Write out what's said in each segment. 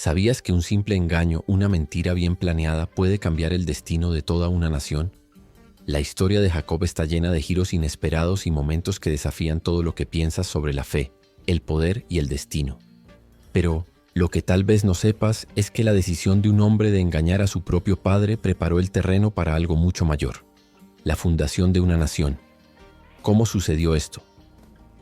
¿Sabías que un simple engaño, una mentira bien planeada, puede cambiar el destino de toda una nación? La historia de Jacob está llena de giros inesperados y momentos que desafían todo lo que piensas sobre la fe, el poder y el destino. Pero lo que tal vez no sepas es que la decisión de un hombre de engañar a su propio padre preparó el terreno para algo mucho mayor: la fundación de una nación. ¿Cómo sucedió esto?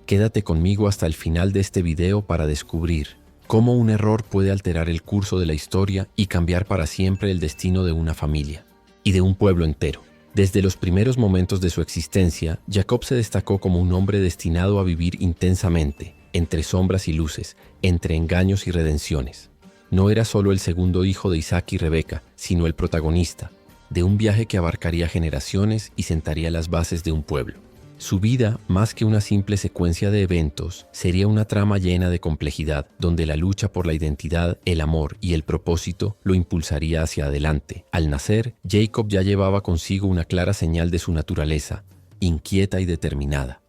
Quédate conmigo hasta el final de este video para descubrir cómo un error puede alterar el curso de la historia y cambiar para siempre el destino de una familia y de un pueblo entero. Desde los primeros momentos de su existencia, Jacob se destacó como un hombre destinado a vivir intensamente, entre sombras y luces, entre engaños y redenciones. No era solo el segundo hijo de Isaac y Rebeca, sino el protagonista de un viaje que abarcaría generaciones y sentaría las bases de un pueblo. Su vida, más que una simple secuencia de eventos, sería una trama llena de complejidad, donde la lucha por la identidad, el amor y el propósito lo impulsaría hacia adelante. Al nacer, Jacob ya llevaba consigo una clara señal de su naturaleza, inquieta y determinada.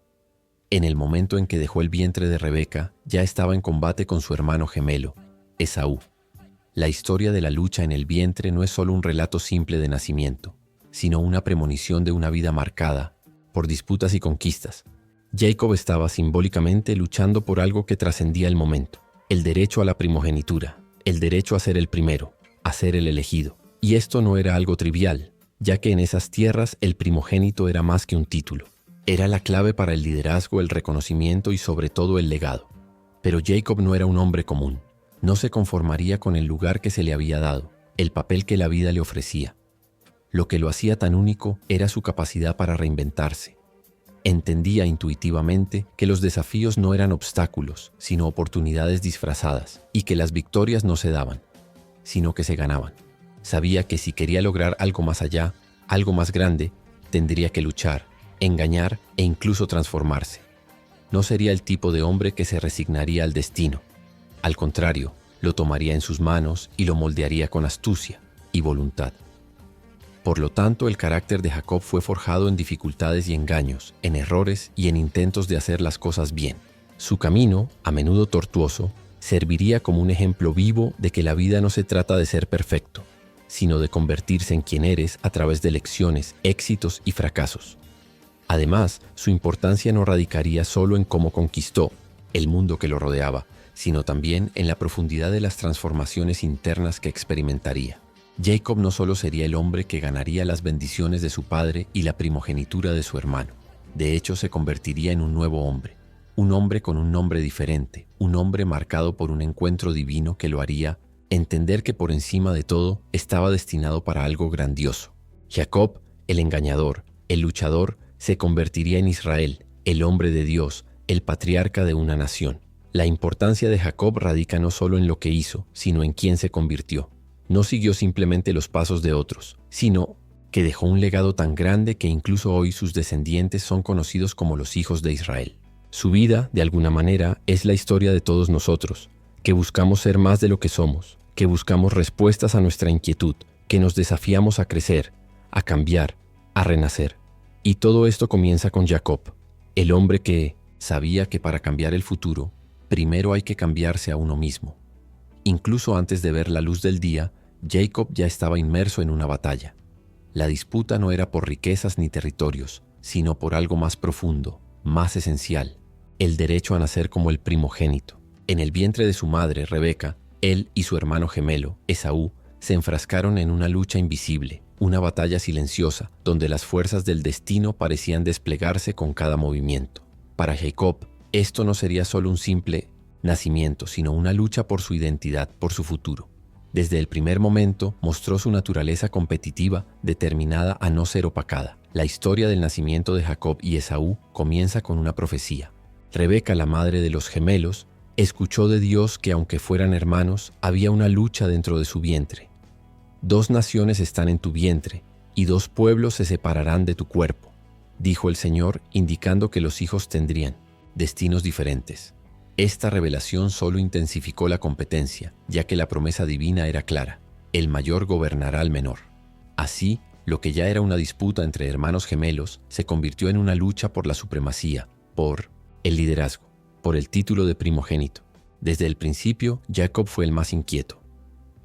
En el momento en que dejó el vientre de Rebeca, ya estaba en combate con su hermano gemelo, Esaú. La historia de la lucha en el vientre no es solo un relato simple de nacimiento, sino una premonición de una vida marcada por disputas y conquistas. Jacob estaba simbólicamente luchando por algo que trascendía el momento: el derecho a la primogenitura, el derecho a ser el primero, a ser el elegido. Y esto no era algo trivial, ya que en esas tierras el primogénito era más que un título. Era la clave para el liderazgo, el reconocimiento y sobre todo el legado. Pero Jacob no era un hombre común. No se conformaría con el lugar que se le había dado, el papel que la vida le ofrecía. Lo que lo hacía tan único era su capacidad para reinventarse. Entendía intuitivamente que los desafíos no eran obstáculos, sino oportunidades disfrazadas, y que las victorias no se daban, sino que se ganaban. Sabía que si quería lograr algo más allá, algo más grande, tendría que luchar, engañar e incluso transformarse. No sería el tipo de hombre que se resignaría al destino. Al contrario, lo tomaría en sus manos y lo moldearía con astucia y voluntad. Por lo tanto, el carácter de Jacob fue forjado en dificultades y engaños, en errores y en intentos de hacer las cosas bien. Su camino, a menudo tortuoso, serviría como un ejemplo vivo de que la vida no se trata de ser perfecto, sino de convertirse en quien eres a través de lecciones, éxitos y fracasos. Además, su importancia no radicaría solo en cómo conquistó el mundo que lo rodeaba, sino también en la profundidad de las transformaciones internas que experimentaría. Jacob no solo sería el hombre que ganaría las bendiciones de su padre y la primogenitura de su hermano. De hecho, se convertiría en un nuevo hombre. Un hombre con un nombre diferente, un hombre marcado por un encuentro divino que lo haría entender que por encima de todo estaba destinado para algo grandioso. Jacob, el engañador, el luchador, se convertiría en Israel, el hombre de Dios, el patriarca de una nación. La importancia de Jacob radica no solo en lo que hizo, sino en quién se convirtió. No siguió simplemente los pasos de otros, sino que dejó un legado tan grande que incluso hoy sus descendientes son conocidos como los hijos de Israel. Su vida, de alguna manera, es la historia de todos nosotros, que buscamos ser más de lo que somos, que buscamos respuestas a nuestra inquietud, que nos desafiamos a crecer, a cambiar, a renacer. Y todo esto comienza con Jacob, el hombre que sabía que para cambiar el futuro, primero hay que cambiarse a uno mismo. Incluso antes de ver la luz del día, Jacob ya estaba inmerso en una batalla. La disputa no era por riquezas ni territorios, sino por algo más profundo, más esencial: el derecho a nacer como el primogénito. En el vientre de su madre, Rebeca, él y su hermano gemelo, Esaú, se enfrascaron en una lucha invisible, una batalla silenciosa, donde las fuerzas del destino parecían desplegarse con cada movimiento. Para Jacob, esto no sería solo un simple nacimiento, sino una lucha por su identidad, por su futuro. Desde el primer momento mostró su naturaleza competitiva, determinada a no ser opacada. La historia del nacimiento de Jacob y Esaú comienza con una profecía. Rebeca, la madre de los gemelos, escuchó de Dios que aunque fueran hermanos, había una lucha dentro de su vientre. 2 naciones están en tu vientre, y 2 pueblos se separarán de tu cuerpo, dijo el Señor, indicando que los hijos tendrían destinos diferentes. Esta revelación solo intensificó la competencia, ya que la promesa divina era clara: el mayor gobernará al menor. Así, lo que ya era una disputa entre hermanos gemelos se convirtió en una lucha por la supremacía, por el liderazgo, por el título de primogénito. Desde el principio, Jacob fue el más inquieto.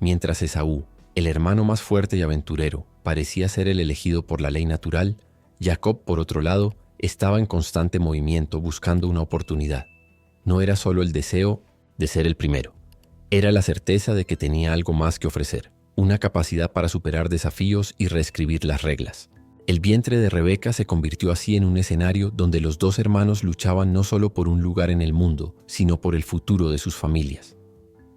Mientras Esaú, el hermano más fuerte y aventurero, parecía ser el elegido por la ley natural, Jacob, por otro lado, estaba en constante movimiento buscando una oportunidad. No era solo el deseo de ser el primero, era la certeza de que tenía algo más que ofrecer, una capacidad para superar desafíos y reescribir las reglas. El vientre de Rebeca se convirtió así en un escenario donde los dos hermanos luchaban no solo por un lugar en el mundo, sino por el futuro de sus familias.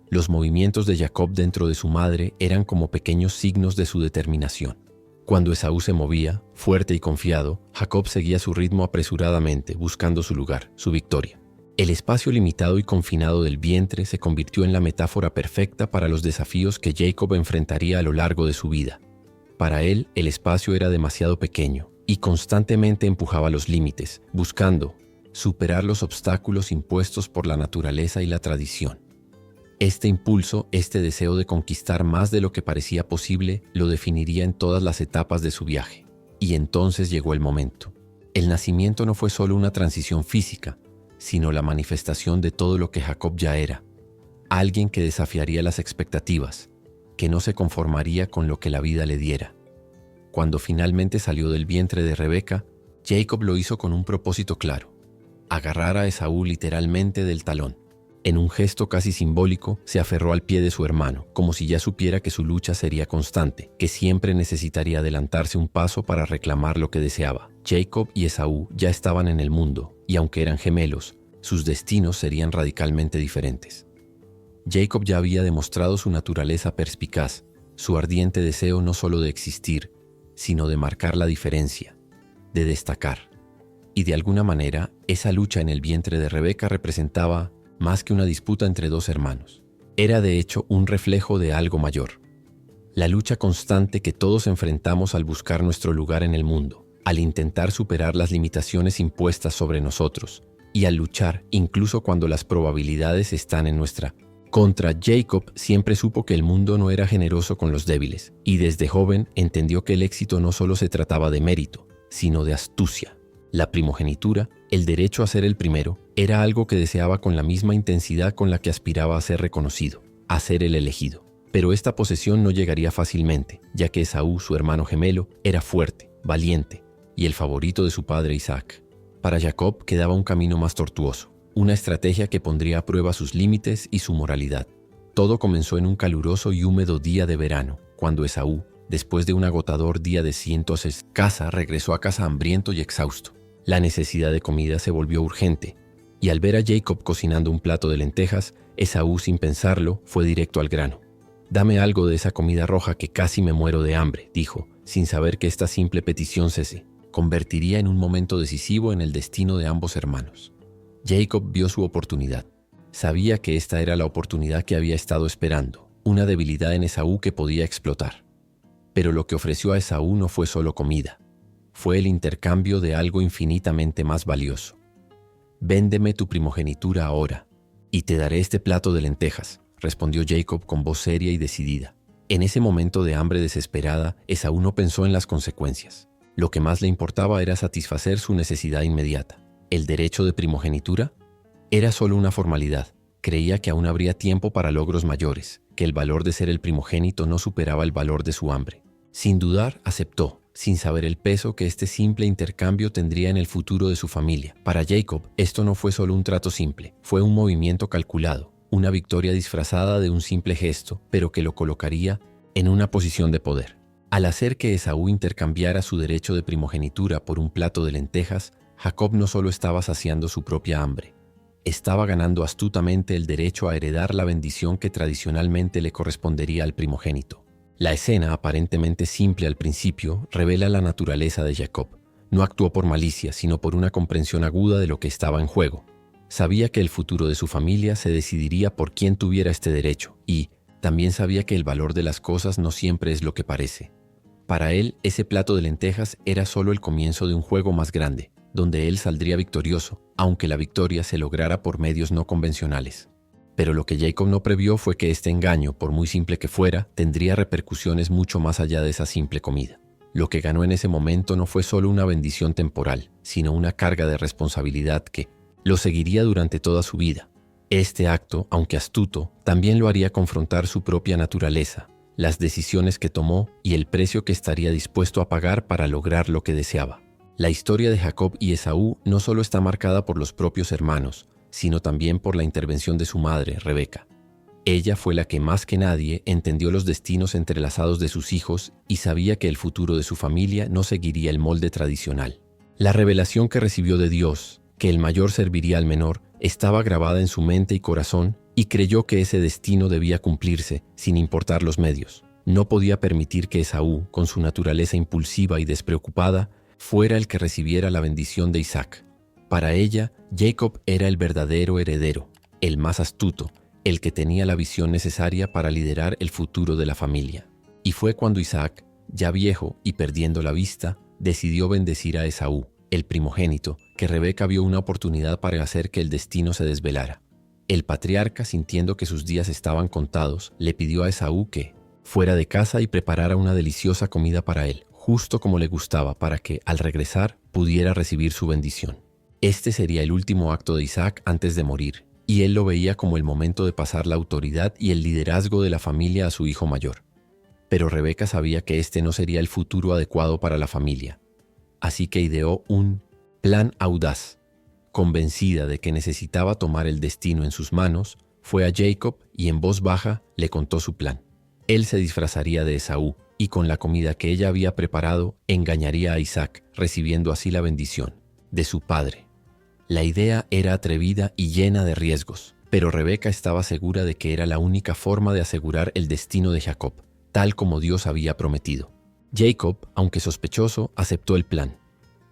Los movimientos de Jacob dentro de su madre eran como pequeños signos de su determinación. Cuando Esaú se movía, fuerte y confiado, Jacob seguía su ritmo apresuradamente, buscando su lugar, su victoria. El espacio limitado y confinado del vientre se convirtió en la metáfora perfecta para los desafíos que Jacob enfrentaría a lo largo de su vida. Para él, el espacio era demasiado pequeño y constantemente empujaba los límites, buscando superar los obstáculos impuestos por la naturaleza y la tradición. Este impulso, este deseo de conquistar más de lo que parecía posible, lo definiría en todas las etapas de su viaje. Y entonces llegó el momento. El nacimiento no fue solo una transición física, sino la manifestación de todo lo que Jacob ya era. Alguien que desafiaría las expectativas, que no se conformaría con lo que la vida le diera. Cuando finalmente salió del vientre de Rebeca, Jacob lo hizo con un propósito claro: agarrar a Esaú literalmente del talón. En un gesto casi simbólico, se aferró al pie de su hermano, como si ya supiera que su lucha sería constante, que siempre necesitaría adelantarse un paso para reclamar lo que deseaba. Jacob y Esaú ya estaban en el mundo, y aunque eran gemelos, sus destinos serían radicalmente diferentes. Jacob ya había demostrado su naturaleza perspicaz, su ardiente deseo no solo de existir, sino de marcar la diferencia, de destacar. Y de alguna manera, esa lucha en el vientre de Rebeca representaba más que una disputa entre dos hermanos. Era de hecho un reflejo de algo mayor. La lucha constante que todos enfrentamos al buscar nuestro lugar en el mundo, al intentar superar las limitaciones impuestas sobre nosotros, y al luchar incluso cuando las probabilidades están en nuestra contra. Jacob siempre supo que el mundo no era generoso con los débiles, y desde joven entendió que el éxito no solo se trataba de mérito, sino de astucia. La primogenitura, el derecho a ser el primero, era algo que deseaba con la misma intensidad con la que aspiraba a ser reconocido, a ser el elegido. Pero esta posesión no llegaría fácilmente, ya que Esaú, su hermano gemelo, era fuerte, valiente y el favorito de su padre Isaac. Para Jacob quedaba un camino más tortuoso, una estrategia que pondría a prueba sus límites y su moralidad. Todo comenzó en un caluroso y húmedo día de verano, cuando Esaú, después de un agotador día de cientos de caza, regresó a casa hambriento y exhausto. La necesidad de comida se volvió urgente, y al ver a Jacob cocinando un plato de lentejas, Esaú, sin pensarlo, fue directo al grano. «Dame algo de esa comida roja que casi me muero de hambre», dijo, sin saber que esta simple petición se convertiría en un momento decisivo en el destino de ambos hermanos. Jacob vio su oportunidad. Sabía que esta era la oportunidad que había estado esperando, una debilidad en Esaú que podía explotar. Pero lo que ofreció a Esaú no fue solo comida. Fue el intercambio de algo infinitamente más valioso. «Véndeme tu primogenitura ahora, y te daré este plato de lentejas», respondió Jacob con voz seria y decidida. En ese momento de hambre desesperada, Esaú no pensó en las consecuencias. Lo que más le importaba era satisfacer su necesidad inmediata. ¿El derecho de primogenitura? Era solo una formalidad. Creía que aún habría tiempo para logros mayores, que el valor de ser el primogénito no superaba el valor de su hambre. Sin dudar, aceptó, sin saber el peso que este simple intercambio tendría en el futuro de su familia. Para Jacob, esto no fue solo un trato simple, fue un movimiento calculado, una victoria disfrazada de un simple gesto, pero que lo colocaría en una posición de poder. Al hacer que Esaú intercambiara su derecho de primogenitura por un plato de lentejas, Jacob no solo estaba saciando su propia hambre, estaba ganando astutamente el derecho a heredar la bendición que tradicionalmente le correspondería al primogénito. La escena, aparentemente simple al principio, revela la naturaleza de Jacob. No actuó por malicia, sino por una comprensión aguda de lo que estaba en juego. Sabía que el futuro de su familia se decidiría por quién tuviera este derecho, y también sabía que el valor de las cosas no siempre es lo que parece. Para él, ese plato de lentejas era solo el comienzo de un juego más grande, donde él saldría victorioso, aunque la victoria se lograra por medios no convencionales. Pero lo que Jacob no previó fue que este engaño, por muy simple que fuera, tendría repercusiones mucho más allá de esa simple comida. Lo que ganó en ese momento no fue solo una bendición temporal, sino una carga de responsabilidad que lo seguiría durante toda su vida. Este acto, aunque astuto, también lo haría confrontar su propia naturaleza, las decisiones que tomó y el precio que estaría dispuesto a pagar para lograr lo que deseaba. La historia de Jacob y Esaú no solo está marcada por los propios hermanos, sino también por la intervención de su madre, Rebeca. Ella fue la que más que nadie entendió los destinos entrelazados de sus hijos y sabía que el futuro de su familia no seguiría el molde tradicional. La revelación que recibió de Dios, que el mayor serviría al menor, estaba grabada en su mente y corazón y creyó que ese destino debía cumplirse sin importar los medios. No podía permitir que Esaú, con su naturaleza impulsiva y despreocupada, fuera el que recibiera la bendición de Isaac. Para ella, Jacob era el verdadero heredero, el más astuto, el que tenía la visión necesaria para liderar el futuro de la familia. Y fue cuando Isaac, ya viejo y perdiendo la vista, decidió bendecir a Esaú, el primogénito, que Rebeca vio una oportunidad para hacer que el destino se desvelara. El patriarca, sintiendo que sus días estaban contados, le pidió a Esaú que fuera de casa y preparara una deliciosa comida para él, justo como le gustaba, para que, al regresar, pudiera recibir su bendición. Este sería el último acto de Isaac antes de morir, y él lo veía como el momento de pasar la autoridad y el liderazgo de la familia a su hijo mayor. Pero Rebeca sabía que este no sería el futuro adecuado para la familia, así que ideó un plan audaz. Convencida de que necesitaba tomar el destino en sus manos, fue a Jacob y en voz baja le contó su plan. Él se disfrazaría de Esaú y con la comida que ella había preparado engañaría a Isaac, recibiendo así la bendición de su padre. La idea era atrevida y llena de riesgos, pero Rebeca estaba segura de que era la única forma de asegurar el destino de Jacob, tal como Dios había prometido. Jacob, aunque sospechoso, aceptó el plan.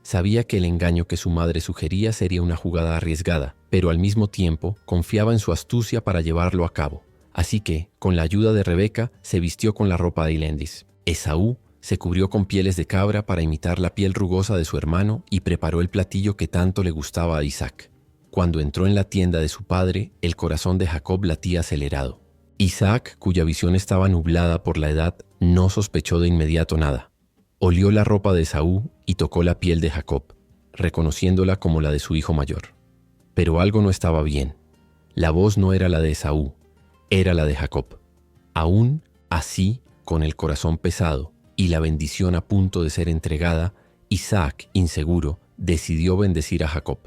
Sabía que el engaño que su madre sugería sería una jugada arriesgada, pero al mismo tiempo confiaba en su astucia para llevarlo a cabo. Así que, con la ayuda de Rebeca, se vistió con la ropa de Ilendis. Esaú se cubrió con pieles de cabra para imitar la piel rugosa de su hermano y preparó el platillo que tanto le gustaba a Isaac. Cuando entró en la tienda de su padre, el corazón de Jacob latía acelerado. Isaac, cuya visión estaba nublada por la edad, no sospechó de inmediato nada. Olió la ropa de Esaú y tocó la piel de Jacob, reconociéndola como la de su hijo mayor. Pero algo no estaba bien. La voz no era la de Esaú, era la de Jacob. Aún así, con el corazón pesado y la bendición a punto de ser entregada, Isaac, inseguro, decidió bendecir a Jacob.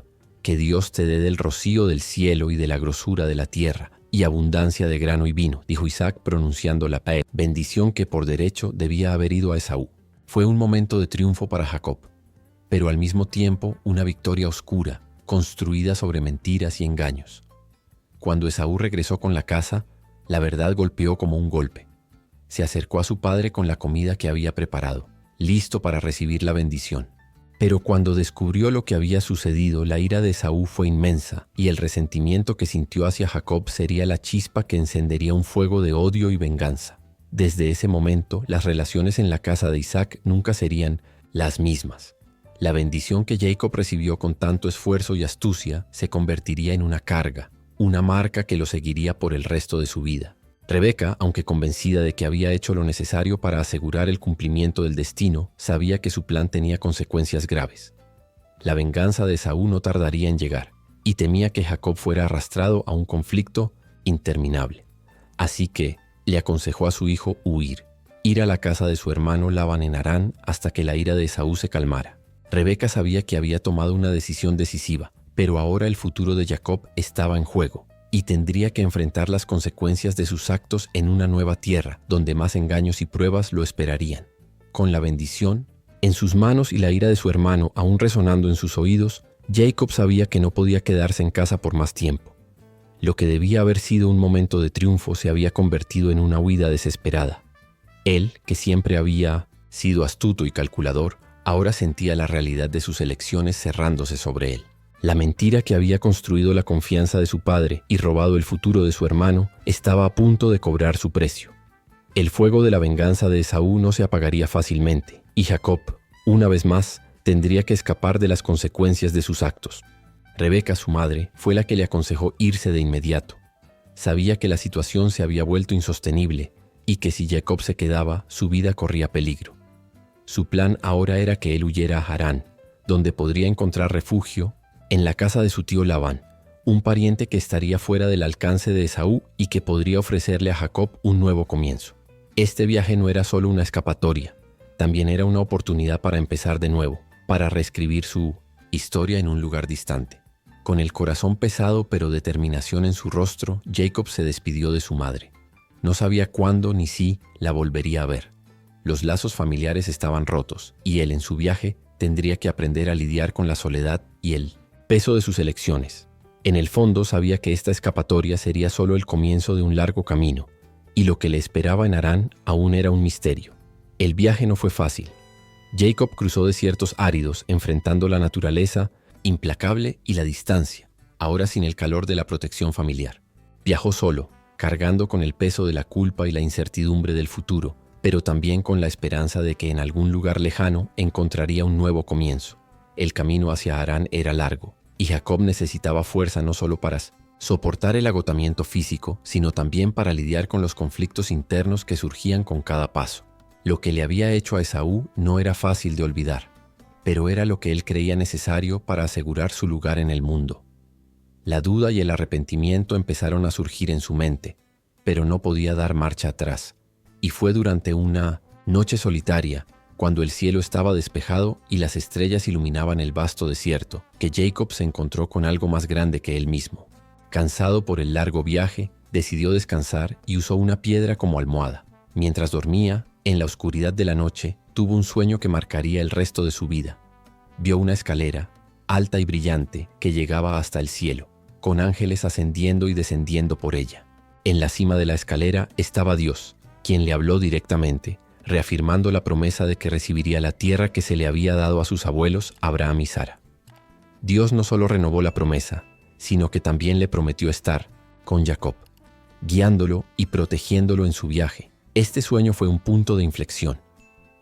Que Dios te dé del rocío del cielo y de la grosura de la tierra, y abundancia de grano y vino, dijo Isaac pronunciando la bendición que por derecho debía haber ido a Esaú. Fue un momento de triunfo para Jacob, pero al mismo tiempo una victoria oscura, construida sobre mentiras y engaños. Cuando Esaú regresó con la casa, la verdad golpeó como un golpe. Se acercó a su padre con la comida que había preparado, listo para recibir la bendición. Pero cuando descubrió lo que había sucedido, la ira de Esaú fue inmensa, y el resentimiento que sintió hacia Jacob sería la chispa que encendería un fuego de odio y venganza. Desde ese momento, las relaciones en la casa de Isaac nunca serían las mismas. La bendición que Jacob recibió con tanto esfuerzo y astucia se convertiría en una carga, una marca que lo seguiría por el resto de su vida. Rebeca, aunque convencida de que había hecho lo necesario para asegurar el cumplimiento del destino, sabía que su plan tenía consecuencias graves. La venganza de Esaú no tardaría en llegar, y temía que Jacob fuera arrastrado a un conflicto interminable. Así que le aconsejó a su hijo huir, ir a la casa de su hermano Labán en Harán hasta que la ira de Esaú se calmara. Rebeca sabía que había tomado una decisión decisiva, pero ahora el futuro de Jacob estaba en juego, y tendría que enfrentar las consecuencias de sus actos en una nueva tierra, donde más engaños y pruebas lo esperarían. Con la bendición en sus manos y la ira de su hermano aún resonando en sus oídos, Jacob sabía que no podía quedarse en casa por más tiempo. Lo que debía haber sido un momento de triunfo se había convertido en una huida desesperada. Él, que siempre había sido astuto y calculador, ahora sentía la realidad de sus elecciones cerrándose sobre él. La mentira que había construido la confianza de su padre y robado el futuro de su hermano estaba a punto de cobrar su precio. El fuego de la venganza de Esaú no se apagaría fácilmente, y Jacob, una vez más, tendría que escapar de las consecuencias de sus actos. Rebeca, su madre, fue la que le aconsejó irse de inmediato. Sabía que la situación se había vuelto insostenible y que si Jacob se quedaba, su vida corría peligro. Su plan ahora era que él huyera a Harán, donde podría encontrar refugio en la casa de su tío Labán, un pariente que estaría fuera del alcance de Esaú y que podría ofrecerle a Jacob un nuevo comienzo. Este viaje no era solo una escapatoria, también era una oportunidad para empezar de nuevo, para reescribir su historia en un lugar distante. Con el corazón pesado pero determinación en su rostro, Jacob se despidió de su madre. No sabía cuándo ni si la volvería a ver. Los lazos familiares estaban rotos y él en su viaje tendría que aprender a lidiar con la soledad y el peso de sus elecciones. En el fondo sabía que esta escapatoria sería solo el comienzo de un largo camino, y lo que le esperaba en Harán aún era un misterio. El viaje no fue fácil. Jacob cruzó desiertos áridos, enfrentando la naturaleza implacable y la distancia, ahora sin el calor de la protección familiar. Viajó solo, cargando con el peso de la culpa y la incertidumbre del futuro, pero también con la esperanza de que en algún lugar lejano encontraría un nuevo comienzo. El camino hacia Harán era largo, y Jacob necesitaba fuerza no solo para soportar el agotamiento físico, sino también para lidiar con los conflictos internos que surgían con cada paso. Lo que le había hecho a Esaú no era fácil de olvidar, pero era lo que él creía necesario para asegurar su lugar en el mundo. La duda y el arrepentimiento empezaron a surgir en su mente, pero no podía dar marcha atrás. Y fue durante una noche solitaria, cuando el cielo estaba despejado y las estrellas iluminaban el vasto desierto, que Jacob se encontró con algo más grande que él mismo. Cansado por el largo viaje, decidió descansar y usó una piedra como almohada. Mientras dormía, en la oscuridad de la noche, tuvo un sueño que marcaría el resto de su vida. Vio una escalera, alta y brillante, que llegaba hasta el cielo, con ángeles ascendiendo y descendiendo por ella. En la cima de la escalera estaba Dios, quien le habló directamente, reafirmando la promesa de que recibiría la tierra que se le había dado a sus abuelos Abraham y Sara. Dios no solo renovó la promesa, sino que también le prometió estar con Jacob, guiándolo y protegiéndolo en su viaje. Este sueño fue un punto de inflexión,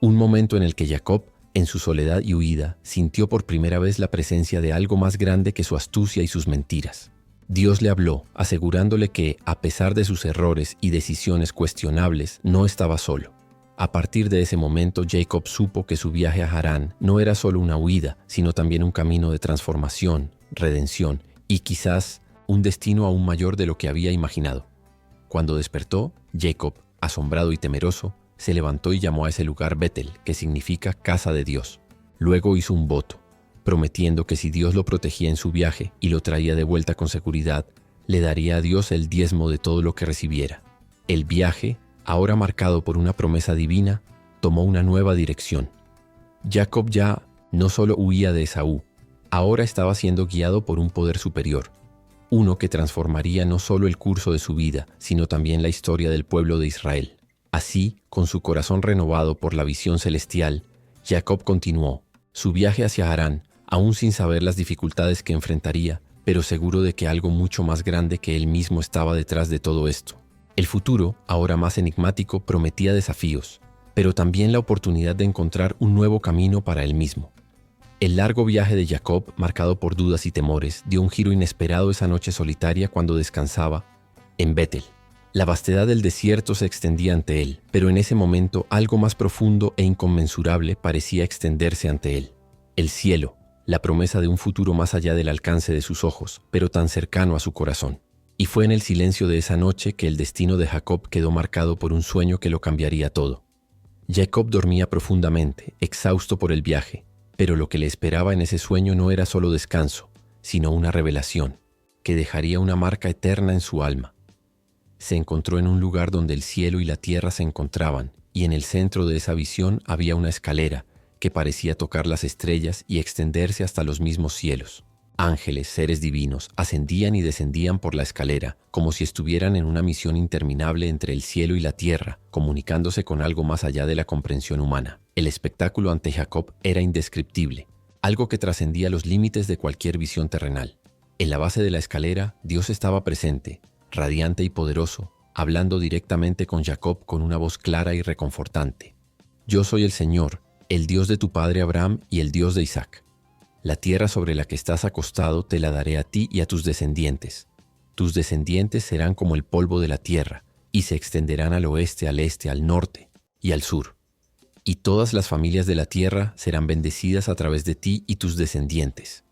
un momento en el que Jacob, en su soledad y huida, sintió por primera vez la presencia de algo más grande que su astucia y sus mentiras. Dios le habló, asegurándole que, a pesar de sus errores y decisiones cuestionables, no estaba solo. A partir de ese momento, Jacob supo que su viaje a Harán no era solo una huida, sino también un camino de transformación, redención y quizás un destino aún mayor de lo que había imaginado. Cuando despertó, Jacob, asombrado y temeroso, se levantó y llamó a ese lugar Betel, que significa casa de Dios. Luego hizo un voto, prometiendo que si Dios lo protegía en su viaje y lo traía de vuelta con seguridad, le daría a Dios el diezmo de todo lo que recibiera. El viaje, ahora marcado por una promesa divina, tomó una nueva dirección. Jacob ya no solo huía de Esaú, ahora estaba siendo guiado por un poder superior, uno que transformaría no solo el curso de su vida, sino también la historia del pueblo de Israel. Así, con su corazón renovado por la visión celestial, Jacob continuó su viaje hacia Harán, aún sin saber las dificultades que enfrentaría, pero seguro de que algo mucho más grande que él mismo estaba detrás de todo esto. El futuro, ahora más enigmático, prometía desafíos, pero también la oportunidad de encontrar un nuevo camino para él mismo. El largo viaje de Jacob, marcado por dudas y temores, dio un giro inesperado esa noche solitaria cuando descansaba en Betel. La vastedad del desierto se extendía ante él, pero en ese momento algo más profundo e inconmensurable parecía extenderse ante él. El cielo, la promesa de un futuro más allá del alcance de sus ojos, pero tan cercano a su corazón. Y fue en el silencio de esa noche que el destino de Jacob quedó marcado por un sueño que lo cambiaría todo. Jacob dormía profundamente, exhausto por el viaje, pero lo que le esperaba en ese sueño no era solo descanso, sino una revelación, que dejaría una marca eterna en su alma. Se encontró en un lugar donde el cielo y la tierra se encontraban, y en el centro de esa visión había una escalera que parecía tocar las estrellas y extenderse hasta los mismos cielos. Ángeles, seres divinos, ascendían y descendían por la escalera, como si estuvieran en una misión interminable entre el cielo y la tierra, comunicándose con algo más allá de la comprensión humana. El espectáculo ante Jacob era indescriptible, algo que trascendía los límites de cualquier visión terrenal. En la base de la escalera, Dios estaba presente, radiante y poderoso, hablando directamente con Jacob con una voz clara y reconfortante. Yo soy el Señor, el Dios de tu padre Abraham y el Dios de Isaac. La tierra sobre la que estás acostado te la daré a ti y a tus descendientes. Tus descendientes serán como el polvo de la tierra, y se extenderán al oeste, al este, al norte y al sur. Y todas las familias de la tierra serán bendecidas a través de ti y tus descendientes.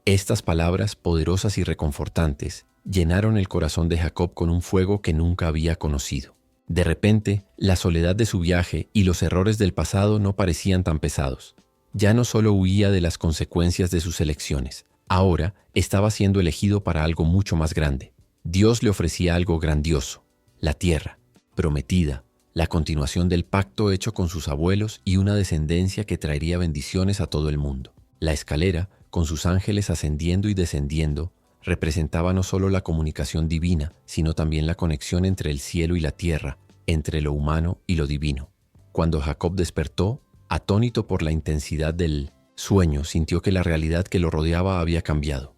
Estas palabras, poderosas y reconfortantes, llenaron el corazón de Jacob con un fuego que nunca había conocido. De repente, la soledad de su viaje y los errores del pasado no parecían tan pesados. Ya no solo huía de las consecuencias de sus elecciones, ahora estaba siendo elegido para algo mucho más grande. Dios le ofrecía algo grandioso, la tierra, prometida, la continuación del pacto hecho con sus abuelos y una descendencia que traería bendiciones a todo el mundo. La escalera, con sus ángeles ascendiendo y descendiendo, representaba no solo la comunicación divina, sino también la conexión entre el cielo y la tierra, entre lo humano y lo divino. Cuando Jacob despertó, atónito por la intensidad del sueño, sintió que la realidad que lo rodeaba había cambiado.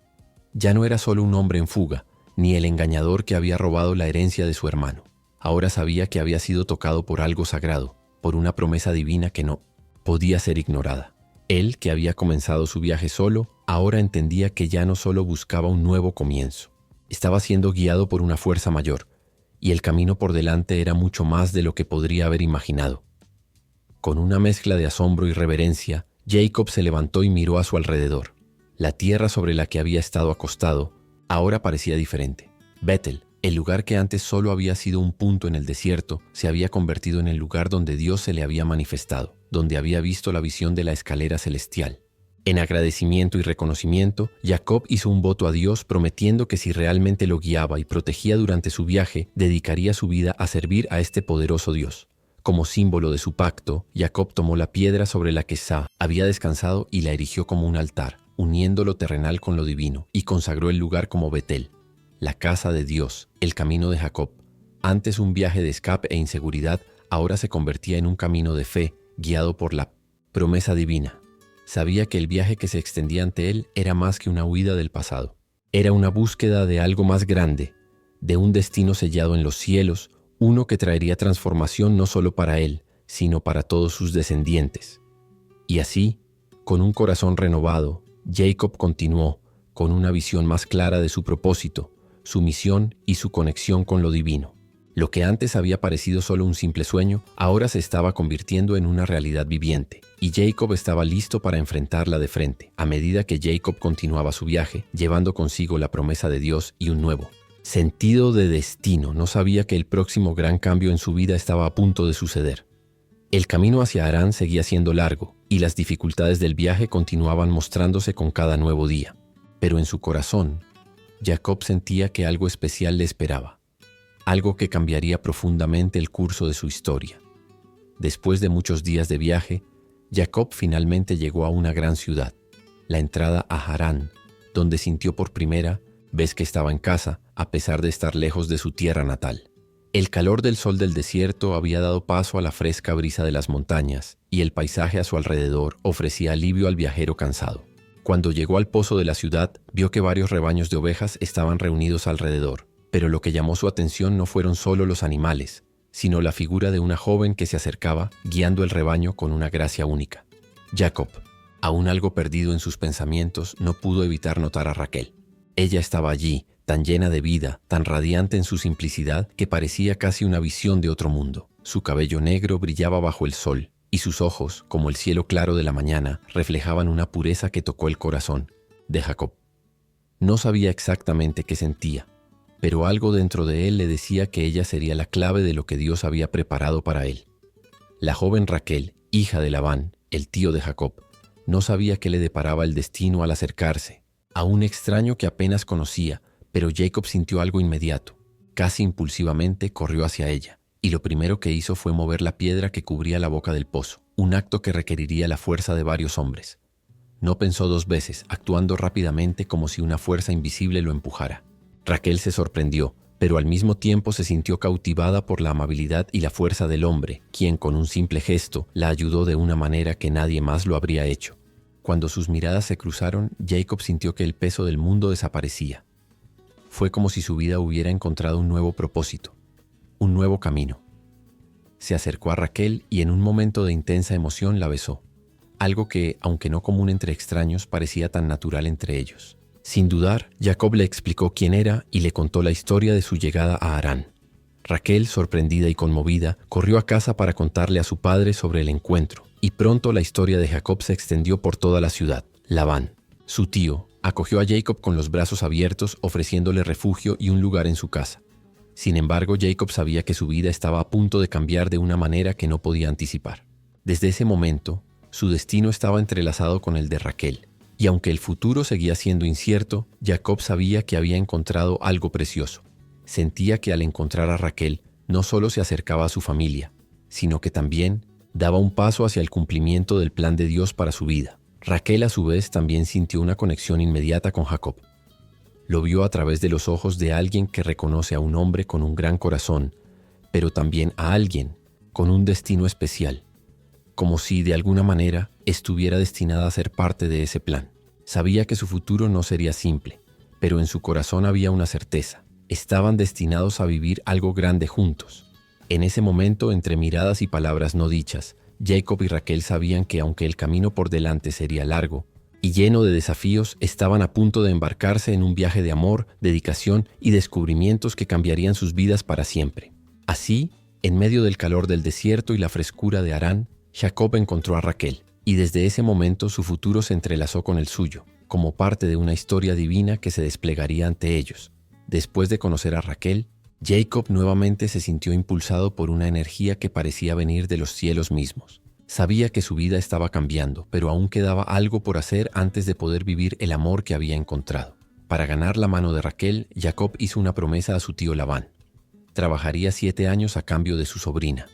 Ya no era solo un hombre en fuga, ni el engañador que había robado la herencia de su hermano. Ahora sabía que había sido tocado por algo sagrado, por una promesa divina que no podía ser ignorada. Él, que había comenzado su viaje solo, ahora entendía que ya no solo buscaba un nuevo comienzo. Estaba siendo guiado por una fuerza mayor, y el camino por delante era mucho más de lo que podría haber imaginado. Con una mezcla de asombro y reverencia, Jacob se levantó y miró a su alrededor. La tierra sobre la que había estado acostado ahora parecía diferente. Betel, el lugar que antes solo había sido un punto en el desierto, se había convertido en el lugar donde Dios se le había manifestado, donde había visto la visión de la escalera celestial. En agradecimiento y reconocimiento, Jacob hizo un voto a Dios prometiendo que si realmente lo guiaba y protegía durante su viaje, dedicaría su vida a servir a este poderoso Dios. Como símbolo de su pacto, Jacob tomó la piedra sobre la que Sá había descansado y la erigió como un altar, uniendo lo terrenal con lo divino, y consagró el lugar como Betel, la casa de Dios, el camino de Jacob. Antes un viaje de escape e inseguridad, ahora se convertía en un camino de fe, guiado por la promesa divina. Sabía que el viaje que se extendía ante él era más que una huida del pasado. Era una búsqueda de algo más grande, de un destino sellado en los cielos, uno que traería transformación no solo para él, sino para todos sus descendientes. Y así, con un corazón renovado, Jacob continuó, con una visión más clara de su propósito, su misión y su conexión con lo divino. Lo que antes había parecido solo un simple sueño, ahora se estaba convirtiendo en una realidad viviente, y Jacob estaba listo para enfrentarla de frente, a medida que Jacob continuaba su viaje, llevando consigo la promesa de Dios y un nuevo sentido de destino. No sabía que el próximo gran cambio en su vida estaba a punto de suceder. El camino hacia Harán seguía siendo largo, y las dificultades del viaje continuaban mostrándose con cada nuevo día. Pero en su corazón, Jacob sentía que algo especial le esperaba. Algo que cambiaría profundamente el curso de su historia. Después de muchos días de viaje, Jacob finalmente llegó a una gran ciudad, la entrada a Harán, donde sintió por primera vez que estaba en casa, a pesar de estar lejos de su tierra natal. El calor del sol del desierto había dado paso a la fresca brisa de las montañas, y el paisaje a su alrededor ofrecía alivio al viajero cansado. Cuando llegó al pozo de la ciudad, vio que varios rebaños de ovejas estaban reunidos alrededor. Pero lo que llamó su atención no fueron solo los animales, sino la figura de una joven que se acercaba, guiando el rebaño con una gracia única. Jacob, aún algo perdido en sus pensamientos, no pudo evitar notar a Raquel. Ella estaba allí, tan llena de vida, tan radiante en su simplicidad, que parecía casi una visión de otro mundo. Su cabello negro brillaba bajo el sol, y sus ojos, como el cielo claro de la mañana, reflejaban una pureza que tocó el corazón de Jacob. No sabía exactamente qué sentía, pero algo dentro de él le decía que ella sería la clave de lo que Dios había preparado para él. La joven Raquel, hija de Labán, el tío de Jacob, no sabía qué le deparaba el destino al acercarse a un extraño que apenas conocía, pero Jacob sintió algo inmediato. Casi impulsivamente corrió hacia ella, y lo primero que hizo fue mover la piedra que cubría la boca del pozo, un acto que requeriría la fuerza de varios hombres. No pensó dos veces, actuando rápidamente como si una fuerza invisible lo empujara. Raquel se sorprendió, pero al mismo tiempo se sintió cautivada por la amabilidad y la fuerza del hombre, quien con un simple gesto la ayudó de una manera que nadie más lo habría hecho. Cuando sus miradas se cruzaron, Jacob sintió que el peso del mundo desaparecía. Fue como si su vida hubiera encontrado un nuevo propósito, un nuevo camino. Se acercó a Raquel y en un momento de intensa emoción la besó, algo que, aunque no común entre extraños, parecía tan natural entre ellos. Sin dudar, Jacob le explicó quién era y le contó la historia de su llegada a Harán. Raquel, sorprendida y conmovida, corrió a casa para contarle a su padre sobre el encuentro, y pronto la historia de Jacob se extendió por toda la ciudad. Labán, su tío, Acogió a Jacob con los brazos abiertos, ofreciéndole refugio y un lugar en su casa. Sin embargo, Jacob sabía que su vida estaba a punto de cambiar de una manera que no podía anticipar. Desde ese momento, su destino estaba entrelazado con el de Raquel, y aunque el futuro seguía siendo incierto, Jacob sabía que había encontrado algo precioso. Sentía que al encontrar a Raquel, no solo se acercaba a su familia, sino que también daba un paso hacia el cumplimiento del plan de Dios para su vida. Raquel, a su vez, también sintió una conexión inmediata con Jacob. Lo vio a través de los ojos de alguien que reconoce a un hombre con un gran corazón, pero también a alguien con un destino especial, como si de alguna manera estuviera destinada a ser parte de ese plan. Sabía que su futuro no sería simple, pero en su corazón había una certeza. Estaban destinados a vivir algo grande juntos. En ese momento, entre miradas y palabras no dichas, Jacob y Raquel sabían que aunque el camino por delante sería largo y lleno de desafíos, estaban a punto de embarcarse en un viaje de amor, dedicación y descubrimientos que cambiarían sus vidas para siempre. Así, en medio del calor del desierto y la frescura de Harán, Jacob encontró a Raquel, y desde ese momento su futuro se entrelazó con el suyo, como parte de una historia divina que se desplegaría ante ellos. Después de conocer a Raquel, Jacob nuevamente se sintió impulsado por una energía que parecía venir de los cielos mismos. Sabía que su vida estaba cambiando, pero aún quedaba algo por hacer antes de poder vivir el amor que había encontrado. Para ganar la mano de Raquel, Jacob hizo una promesa a su tío Labán. Trabajaría 7 años a cambio de su sobrina.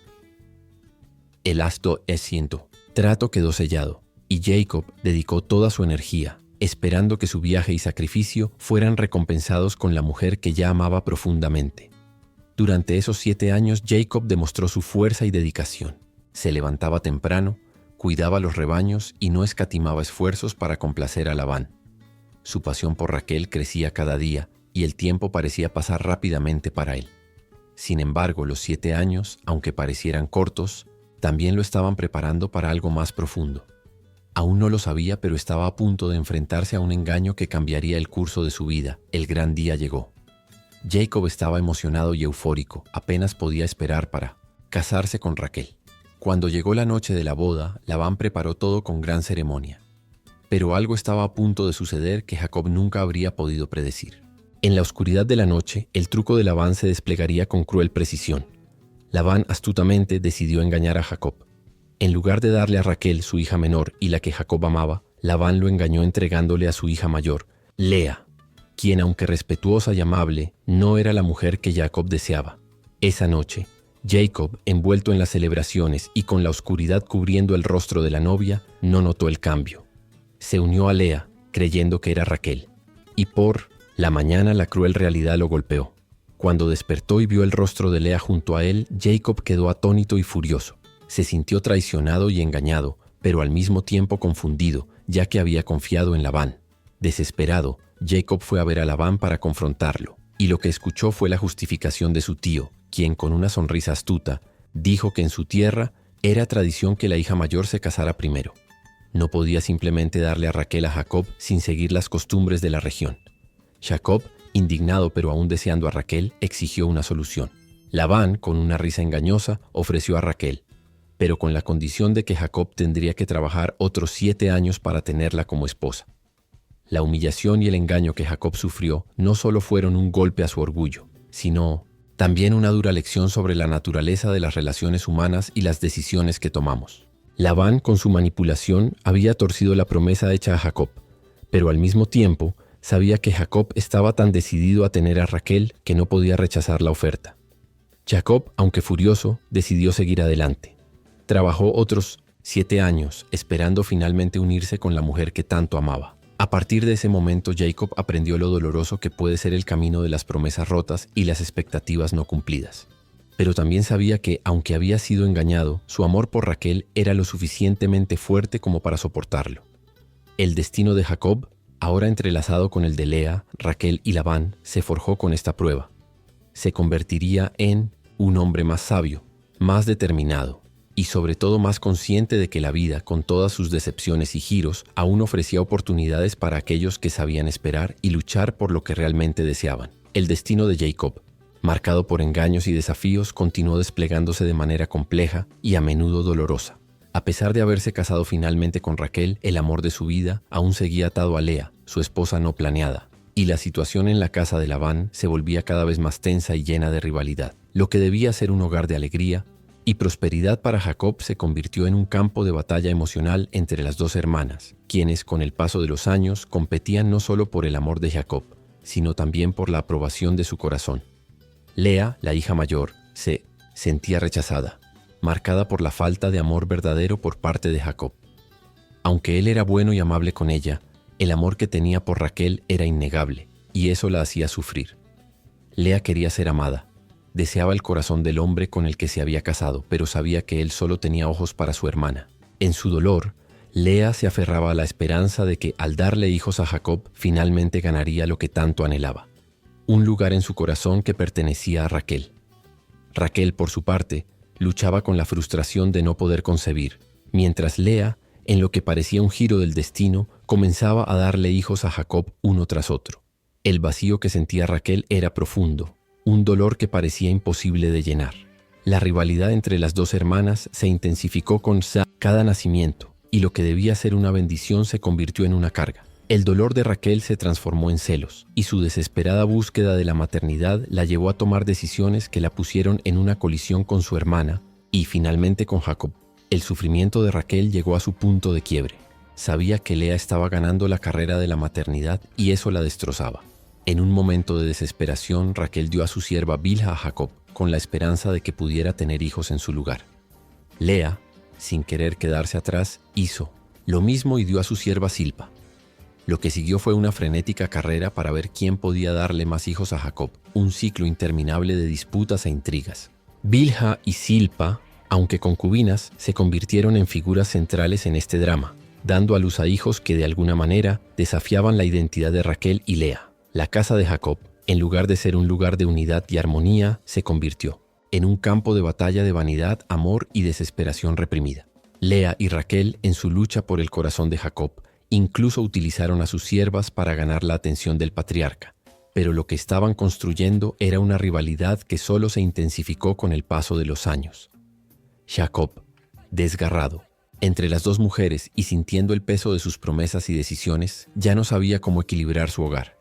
El asto es ciento. Trato quedó sellado, y Jacob dedicó toda su energía, esperando que su viaje y sacrificio fueran recompensados con la mujer que ya amaba profundamente. Durante esos 7 años, Jacob demostró su fuerza y dedicación. Se levantaba temprano, cuidaba los rebaños y no escatimaba esfuerzos para complacer a Labán. Su pasión por Raquel crecía cada día y el tiempo parecía pasar rápidamente para él. Sin embargo, los 7 años, aunque parecieran cortos, también lo estaban preparando para algo más profundo. Aún no lo sabía, pero estaba a punto de enfrentarse a un engaño que cambiaría el curso de su vida. El gran día llegó. Jacob estaba emocionado y eufórico, apenas podía esperar para casarse con Raquel. Cuando llegó la noche de la boda, Labán preparó todo con gran ceremonia. Pero algo estaba a punto de suceder que Jacob nunca habría podido predecir. En la oscuridad de la noche, el truco de Labán se desplegaría con cruel precisión. Labán astutamente decidió engañar a Jacob. En lugar de darle a Raquel, su hija menor y la que Jacob amaba, Labán lo engañó entregándole a su hija mayor, Lea, quien, aunque respetuosa y amable, no era la mujer que Jacob deseaba. Esa noche, Jacob, envuelto en las celebraciones y con la oscuridad cubriendo el rostro de la novia, no notó el cambio. Se unió a Lea, creyendo que era Raquel, y por la mañana la cruel realidad lo golpeó. Cuando despertó y vio el rostro de Lea junto a él, Jacob quedó atónito y furioso. Se sintió traicionado y engañado, pero al mismo tiempo confundido, ya que había confiado en Labán. Desesperado, Jacob fue a ver a Labán para confrontarlo, y lo que escuchó fue la justificación de su tío, quien con una sonrisa astuta dijo que en su tierra era tradición que la hija mayor se casara primero. No podía simplemente darle a Raquel a Jacob sin seguir las costumbres de la región. Jacob, indignado pero aún deseando a Raquel, exigió una solución. Labán, con una risa engañosa, ofreció a Raquel, pero con la condición de que Jacob tendría que trabajar otros 7 años para tenerla como esposa. La humillación y el engaño que Jacob sufrió no solo fueron un golpe a su orgullo, sino también una dura lección sobre la naturaleza de las relaciones humanas y las decisiones que tomamos. Labán, con su manipulación, había torcido la promesa hecha a Jacob, pero al mismo tiempo sabía que Jacob estaba tan decidido a tener a Raquel que no podía rechazar la oferta. Jacob, aunque furioso, decidió seguir adelante. Trabajó otros 7 años, esperando finalmente unirse con la mujer que tanto amaba. A partir de ese momento, Jacob aprendió lo doloroso que puede ser el camino de las promesas rotas y las expectativas no cumplidas. Pero también sabía que, aunque había sido engañado, su amor por Raquel era lo suficientemente fuerte como para soportarlo. El destino de Jacob, ahora entrelazado con el de Lea, Raquel y Labán, se forjó con esta prueba. Se convertiría en un hombre más sabio, más determinado, y sobre todo más consciente de que la vida, con todas sus decepciones y giros, aún ofrecía oportunidades para aquellos que sabían esperar y luchar por lo que realmente deseaban. El destino de Jacob, marcado por engaños y desafíos, continuó desplegándose de manera compleja y a menudo dolorosa. A pesar de haberse casado finalmente con Raquel, el amor de su vida aún seguía atado a Lea, su esposa no planeada, y la situación en la casa de Labán se volvía cada vez más tensa y llena de rivalidad. Lo que debía ser un hogar de alegría y prosperidad para Jacob se convirtió en un campo de batalla emocional entre las dos hermanas, quienes con el paso de los años competían no solo por el amor de Jacob, sino también por la aprobación de su corazón. Lea, la hija mayor, se sentía rechazada, marcada por la falta de amor verdadero por parte de Jacob. Aunque él era bueno y amable con ella, el amor que tenía por Raquel era innegable, y eso la hacía sufrir. Lea quería ser amada, deseaba el corazón del hombre con el que se había casado, pero sabía que él solo tenía ojos para su hermana. En su dolor, Lea se aferraba a la esperanza de que al darle hijos a Jacob finalmente ganaría lo que tanto anhelaba, un lugar en su corazón que pertenecía a Raquel. Raquel, por su parte, luchaba con la frustración de no poder concebir, mientras Lea, en lo que parecía un giro del destino, comenzaba a darle hijos a Jacob uno tras otro. El vacío que sentía Raquel era profundo, un dolor que parecía imposible de llenar. La rivalidad entre las dos hermanas se intensificó con cada nacimiento, y lo que debía ser una bendición se convirtió en una carga. El dolor de Raquel se transformó en celos, y su desesperada búsqueda de la maternidad la llevó a tomar decisiones que la pusieron en una colisión con su hermana y finalmente con Jacob. El sufrimiento de Raquel llegó a su punto de quiebre. Sabía que Lea estaba ganando la carrera de la maternidad y eso la destrozaba. En un momento de desesperación, Raquel dio a su sierva Bilha a Jacob, con la esperanza de que pudiera tener hijos en su lugar. Lea, sin querer quedarse atrás, hizo lo mismo y dio a su sierva Silpa. Lo que siguió fue una frenética carrera para ver quién podía darle más hijos a Jacob, un ciclo interminable de disputas e intrigas. Bilha y Silpa, aunque concubinas, se convirtieron en figuras centrales en este drama, dando a luz a hijos que de alguna manera desafiaban la identidad de Raquel y Lea. La casa de Jacob, en lugar de ser un lugar de unidad y armonía, se convirtió en un campo de batalla de vanidad, amor y desesperación reprimida. Lea y Raquel, en su lucha por el corazón de Jacob, incluso utilizaron a sus siervas para ganar la atención del patriarca, pero lo que estaban construyendo era una rivalidad que solo se intensificó con el paso de los años. Jacob, desgarrado, entre las dos mujeres y sintiendo el peso de sus promesas y decisiones, ya no sabía cómo equilibrar su hogar.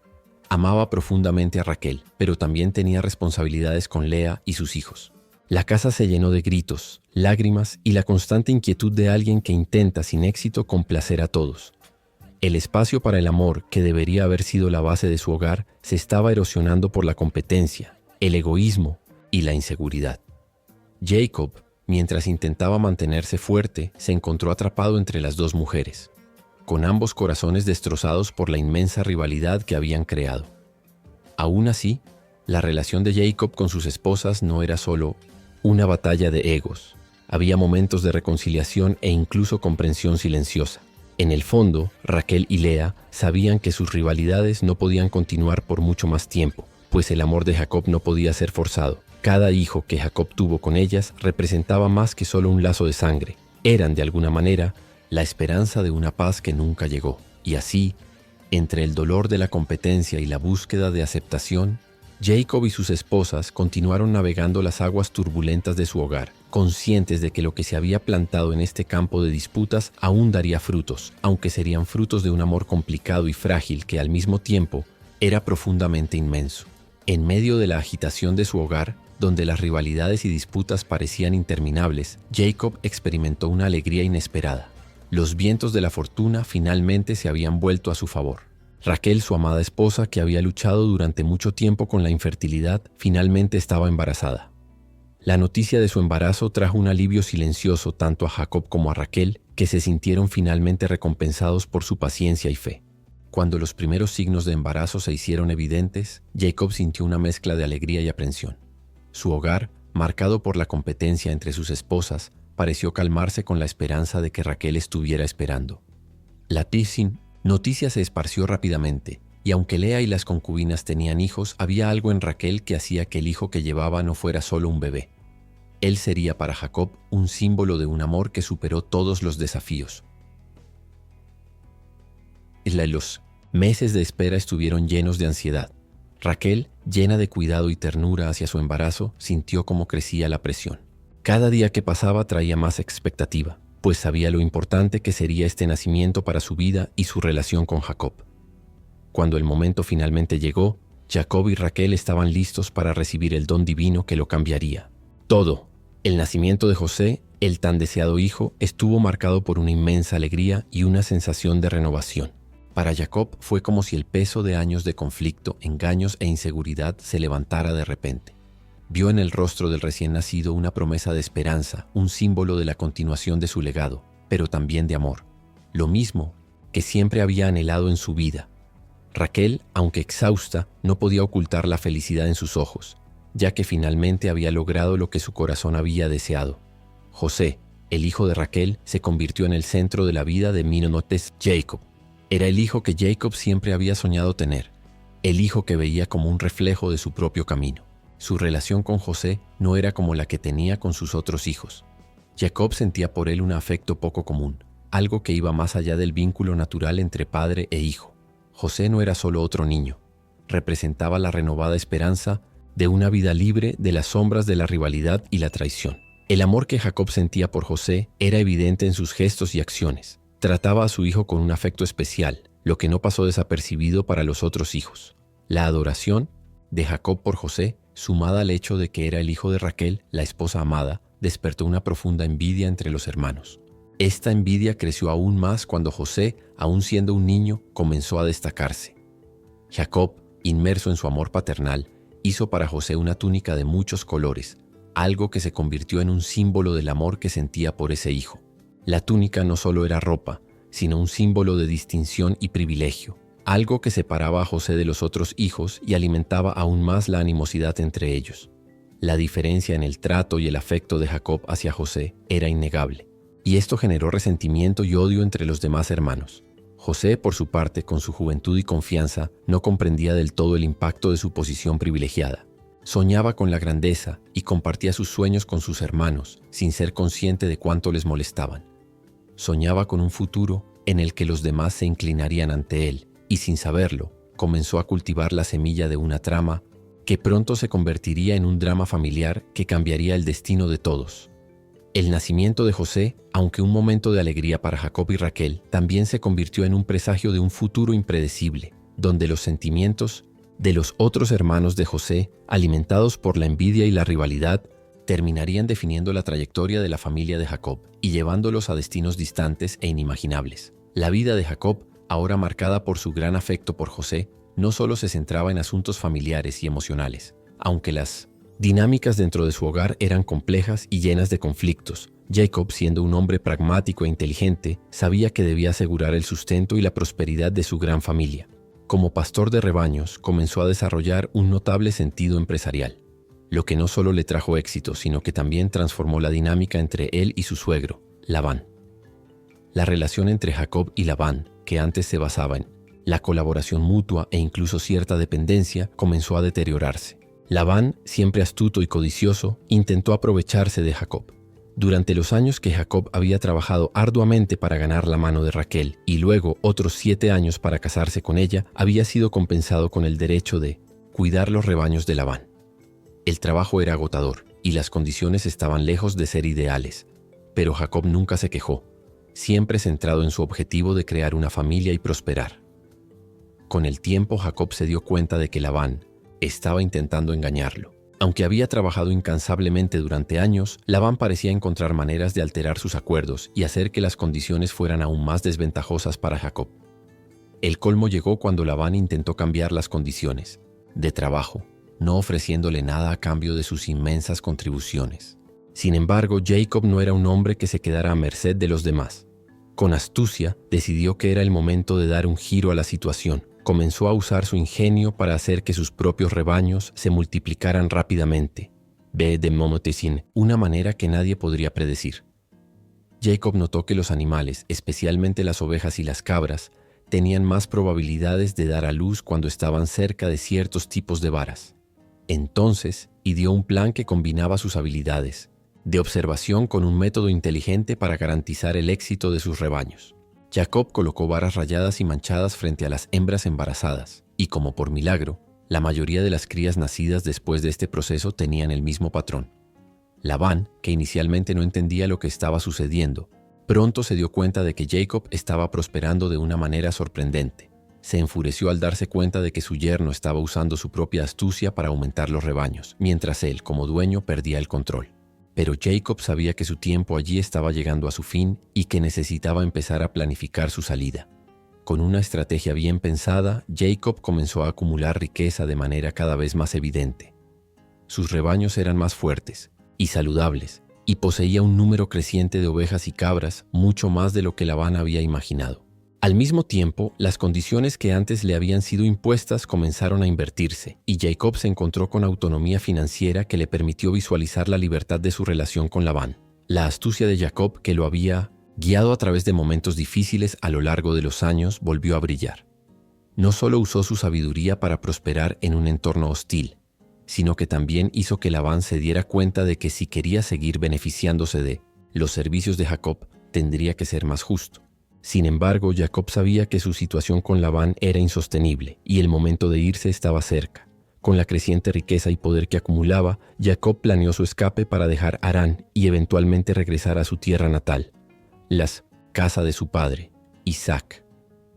Amaba profundamente a Raquel, pero también tenía responsabilidades con Lea y sus hijos. La casa se llenó de gritos, lágrimas y la constante inquietud de alguien que intenta sin éxito complacer a todos. El espacio para el amor, que debería haber sido la base de su hogar, se estaba erosionando por la competencia, el egoísmo y la inseguridad. Jacob, mientras intentaba mantenerse fuerte, se encontró atrapado entre las dos mujeres, con ambos corazones destrozados por la inmensa rivalidad que habían creado. Aún así, la relación de Jacob con sus esposas no era solo una batalla de egos. Había momentos de reconciliación e incluso comprensión silenciosa. En el fondo, Raquel y Lea sabían que sus rivalidades no podían continuar por mucho más tiempo, pues el amor de Jacob no podía ser forzado. Cada hijo que Jacob tuvo con ellas representaba más que solo un lazo de sangre. Eran, de alguna manera, la esperanza de una paz que nunca llegó. Y así, entre el dolor de la competencia y la búsqueda de aceptación, Jacob y sus esposas continuaron navegando las aguas turbulentas de su hogar, conscientes de que lo que se había plantado en este campo de disputas aún daría frutos, aunque serían frutos de un amor complicado y frágil que al mismo tiempo era profundamente inmenso. En medio de la agitación de su hogar, donde las rivalidades y disputas parecían interminables, Jacob experimentó una alegría inesperada. Los vientos de la fortuna finalmente se habían vuelto a su favor. Raquel, su amada esposa, que había luchado durante mucho tiempo con la infertilidad, finalmente estaba embarazada. La noticia de su embarazo trajo un alivio silencioso tanto a Jacob como a Raquel, que se sintieron finalmente recompensados por su paciencia y fe. Cuando los primeros signos de embarazo se hicieron evidentes, Jacob sintió una mezcla de alegría y aprensión. Su hogar, marcado por la competencia entre sus esposas, pareció calmarse con la esperanza de que Raquel estuviera esperando. La noticia se esparció rápidamente, y aunque Lea y las concubinas tenían hijos, había algo en Raquel que hacía que el hijo que llevaba no fuera solo un bebé. Él sería para Jacob un símbolo de un amor que superó todos los desafíos. Los meses de espera estuvieron llenos de ansiedad. Raquel, llena de cuidado y ternura hacia su embarazo, sintió cómo crecía la presión. Cada día que pasaba traía más expectativa, pues sabía lo importante que sería este nacimiento para su vida y su relación con Jacob. Cuando el momento finalmente llegó, Jacob y Raquel estaban listos para recibir el don divino que lo cambiaría. Todo. El nacimiento de José, el tan deseado hijo, estuvo marcado por una inmensa alegría y una sensación de renovación. Para Jacob fue como si el peso de años de conflicto, engaños e inseguridad se levantara de repente. Vio en el rostro del recién nacido una promesa de esperanza, un símbolo de la continuación de su legado, pero también de amor. Lo mismo que siempre había anhelado en su vida. Raquel, aunque exhausta, no podía ocultar la felicidad en sus ojos, ya que finalmente había logrado lo que su corazón había deseado. José, el hijo de Raquel, se convirtió en el centro de la vida de Menonotes Jacob. Era el hijo que Jacob siempre había soñado tener, el hijo que veía como un reflejo de su propio camino. Su relación con José no era como la que tenía con sus otros hijos. Jacob sentía por él un afecto poco común, algo que iba más allá del vínculo natural entre padre e hijo. José no era solo otro niño, representaba la renovada esperanza de una vida libre de las sombras de la rivalidad y la traición. El amor que Jacob sentía por José era evidente en sus gestos y acciones. Trataba a su hijo con un afecto especial, lo que no pasó desapercibido para los otros hijos. La adoración de Jacob por José, sumada al hecho de que era el hijo de Raquel, la esposa amada, despertó una profunda envidia entre los hermanos. Esta envidia creció aún más cuando José, aún siendo un niño, comenzó a destacarse. Jacob, inmerso en su amor paternal, hizo para José una túnica de muchos colores, algo que se convirtió en un símbolo del amor que sentía por ese hijo. La túnica no solo era ropa, sino un símbolo de distinción y privilegio, algo que separaba a José de los otros hijos y alimentaba aún más la animosidad entre ellos. La diferencia en el trato y el afecto de Jacob hacia José era innegable, y esto generó resentimiento y odio entre los demás hermanos. José, por su parte, con su juventud y confianza, no comprendía del todo el impacto de su posición privilegiada. Soñaba con la grandeza y compartía sus sueños con sus hermanos, sin ser consciente de cuánto les molestaban. Soñaba con un futuro en el que los demás se inclinarían ante él, y sin saberlo, comenzó a cultivar la semilla de una trama que pronto se convertiría en un drama familiar que cambiaría el destino de todos. El nacimiento de José, aunque un momento de alegría para Jacob y Raquel, también se convirtió en un presagio de un futuro impredecible, donde los sentimientos de los otros hermanos de José, alimentados por la envidia y la rivalidad, terminarían definiendo la trayectoria de la familia de Jacob y llevándolos a destinos distantes e inimaginables. La vida de Jacob, ahora marcada por su gran afecto por José, no solo se centraba en asuntos familiares y emocionales, aunque las dinámicas dentro de su hogar eran complejas y llenas de conflictos. Jacob, siendo un hombre pragmático e inteligente, sabía que debía asegurar el sustento y la prosperidad de su gran familia. Como pastor de rebaños, comenzó a desarrollar un notable sentido empresarial, lo que no solo le trajo éxito, sino que también transformó la dinámica entre él y su suegro, Labán. La relación entre Jacob y Labán, que antes se basaba en la colaboración mutua e incluso cierta dependencia, comenzó a deteriorarse. Labán, siempre astuto y codicioso, intentó aprovecharse de Jacob. Durante los años que Jacob había trabajado arduamente para ganar la mano de Raquel y luego otros 7 años para casarse con ella, había sido compensado con el derecho de cuidar los rebaños de Labán. El trabajo era agotador y las condiciones estaban lejos de ser ideales, pero Jacob nunca se quejó, siempre centrado en su objetivo de crear una familia y prosperar. Con el tiempo, Jacob se dio cuenta de que Labán estaba intentando engañarlo. Aunque había trabajado incansablemente durante años, Labán parecía encontrar maneras de alterar sus acuerdos y hacer que las condiciones fueran aún más desventajosas para Jacob. El colmo llegó cuando Labán intentó cambiar las condiciones de trabajo, no ofreciéndole nada a cambio de sus inmensas contribuciones. Sin embargo, Jacob no era un hombre que se quedara a merced de los demás. Con astucia, decidió que era el momento de dar un giro a la situación. Comenzó a usar su ingenio para hacer que sus propios rebaños se multiplicaran rápidamente, de una manera que nadie podría predecir. Jacob notó que los animales, especialmente las ovejas y las cabras, tenían más probabilidades de dar a luz cuando estaban cerca de ciertos tipos de varas. Entonces, ideó un plan que combinaba sus habilidades de observación con un método inteligente para garantizar el éxito de sus rebaños. Jacob colocó varas rayadas y manchadas frente a las hembras embarazadas, y como por milagro, la mayoría de las crías nacidas después de este proceso tenían el mismo patrón. Labán, que inicialmente no entendía lo que estaba sucediendo, pronto se dio cuenta de que Jacob estaba prosperando de una manera sorprendente. Se enfureció al darse cuenta de que su yerno estaba usando su propia astucia para aumentar los rebaños, mientras él, como dueño, perdía el control. Pero Jacob sabía que su tiempo allí estaba llegando a su fin y que necesitaba empezar a planificar su salida. Con una estrategia bien pensada, Jacob comenzó a acumular riqueza de manera cada vez más evidente. Sus rebaños eran más fuertes y saludables, y poseía un número creciente de ovejas y cabras, mucho más de lo que Labán había imaginado. Al mismo tiempo, las condiciones que antes le habían sido impuestas comenzaron a invertirse, y Jacob se encontró con autonomía financiera que le permitió visualizar la libertad de su relación con Labán. La astucia de Jacob, que lo había guiado a través de momentos difíciles a lo largo de los años, volvió a brillar. No solo usó su sabiduría para prosperar en un entorno hostil, sino que también hizo que Labán se diera cuenta de que si quería seguir beneficiándose de los servicios de Jacob, tendría que ser más justo. Sin embargo, Jacob sabía que su situación con Labán era insostenible y el momento de irse estaba cerca. Con la creciente riqueza y poder que acumulaba, Jacob planeó su escape para dejar Harán y eventualmente regresar a su tierra natal, la casa de su padre, Isaac.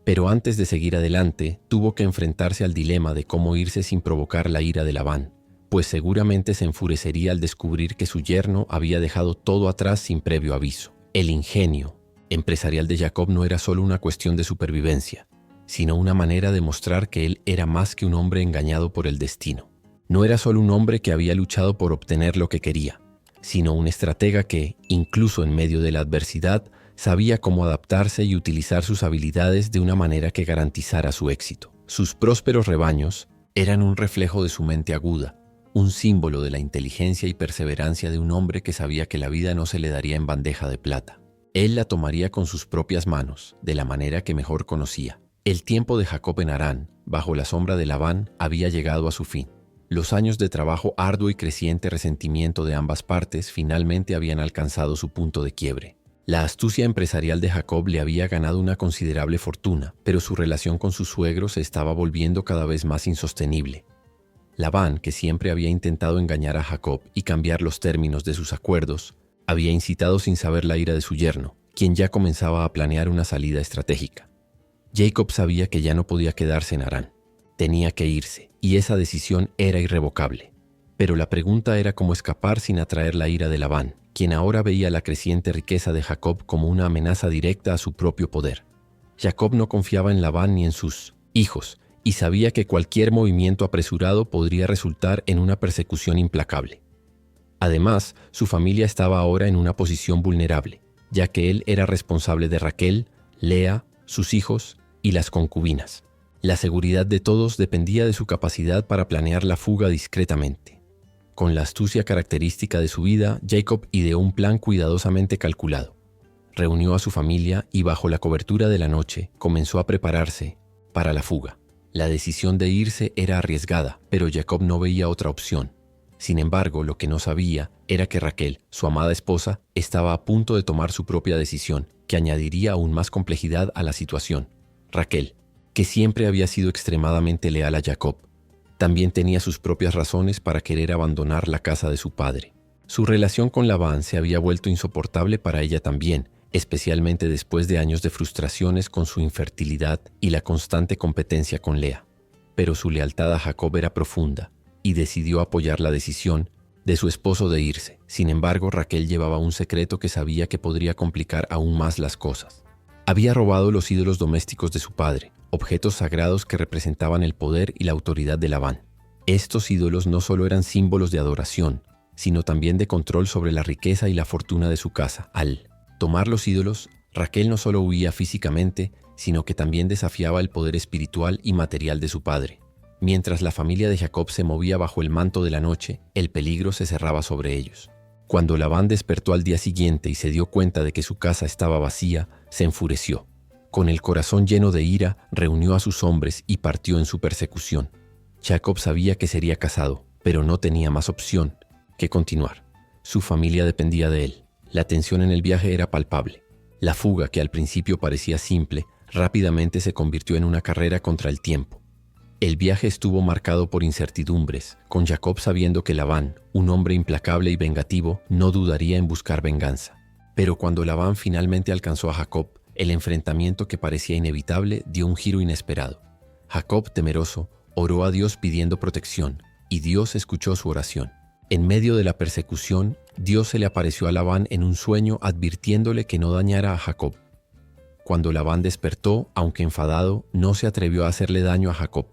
Pero antes de seguir adelante, tuvo que enfrentarse al dilema de cómo irse sin provocar la ira de Labán, pues seguramente se enfurecería al descubrir que su yerno había dejado todo atrás sin previo aviso. El ingenio empresarial de Jacob no era solo una cuestión de supervivencia, sino una manera de mostrar que él era más que un hombre engañado por el destino. No era solo un hombre que había luchado por obtener lo que quería, sino un estratega que, incluso en medio de la adversidad, sabía cómo adaptarse y utilizar sus habilidades de una manera que garantizara su éxito. Sus prósperos rebaños eran un reflejo de su mente aguda, un símbolo de la inteligencia y perseverancia de un hombre que sabía que la vida no se le daría en bandeja de plata. Él la tomaría con sus propias manos, de la manera que mejor conocía. El tiempo de Jacob en Harán, bajo la sombra de Labán, había llegado a su fin. Los años de trabajo arduo y creciente resentimiento de ambas partes finalmente habían alcanzado su punto de quiebre. La astucia empresarial de Jacob le había ganado una considerable fortuna, pero su relación con su suegro se estaba volviendo cada vez más insostenible. Labán, que siempre había intentado engañar a Jacob y cambiar los términos de sus acuerdos, había incitado sin saber la ira de su yerno, quien ya comenzaba a planear una salida estratégica. Jacob sabía que ya no podía quedarse en Harán. Tenía que irse, y esa decisión era irrevocable. Pero la pregunta era cómo escapar sin atraer la ira de Labán, quien ahora veía la creciente riqueza de Jacob como una amenaza directa a su propio poder. Jacob no confiaba en Labán ni en sus hijos, y sabía que cualquier movimiento apresurado podría resultar en una persecución implacable. Además, su familia estaba ahora en una posición vulnerable, ya que él era responsable de Raquel, Lea, sus hijos y las concubinas. La seguridad de todos dependía de su capacidad para planear la fuga discretamente. Con la astucia característica de su vida, Jacob ideó un plan cuidadosamente calculado. Reunió a su familia y bajo la cobertura de la noche comenzó a prepararse para la fuga. La decisión de irse era arriesgada, pero Jacob no veía otra opción. Sin embargo, lo que no sabía era que Raquel, su amada esposa, estaba a punto de tomar su propia decisión, que añadiría aún más complejidad a la situación. Raquel, que siempre había sido extremadamente leal a Jacob, también tenía sus propias razones para querer abandonar la casa de su padre. Su relación con Labán se había vuelto insoportable para ella también, especialmente después de años de frustraciones con su infertilidad y la constante competencia con Lea. Pero su lealtad a Jacob era profunda, y decidió apoyar la decisión de su esposo de irse. Sin embargo, Raquel llevaba un secreto que sabía que podría complicar aún más las cosas. Había robado los ídolos domésticos de su padre, objetos sagrados que representaban el poder y la autoridad de Labán. Estos ídolos no solo eran símbolos de adoración, sino también de control sobre la riqueza y la fortuna de su casa. Al tomar los ídolos, Raquel no solo huía físicamente, sino que también desafiaba el poder espiritual y material de su padre. Mientras la familia de Jacob se movía bajo el manto de la noche, el peligro se cerraba sobre ellos. Cuando Labán despertó al día siguiente y se dio cuenta de que su casa estaba vacía, se enfureció. Con el corazón lleno de ira, reunió a sus hombres y partió en su persecución. Jacob sabía que sería casado, pero no tenía más opción que continuar. Su familia dependía de él. La tensión en el viaje era palpable. La fuga, que al principio parecía simple, rápidamente se convirtió en una carrera contra el tiempo. El viaje estuvo marcado por incertidumbres, con Jacob sabiendo que Labán, un hombre implacable y vengativo, no dudaría en buscar venganza. Pero cuando Labán finalmente alcanzó a Jacob, el enfrentamiento que parecía inevitable dio un giro inesperado. Jacob, temeroso, oró a Dios pidiendo protección, y Dios escuchó su oración. En medio de la persecución, Dios se le apareció a Labán en un sueño advirtiéndole que no dañara a Jacob. Cuando Labán despertó, aunque enfadado, no se atrevió a hacerle daño a Jacob.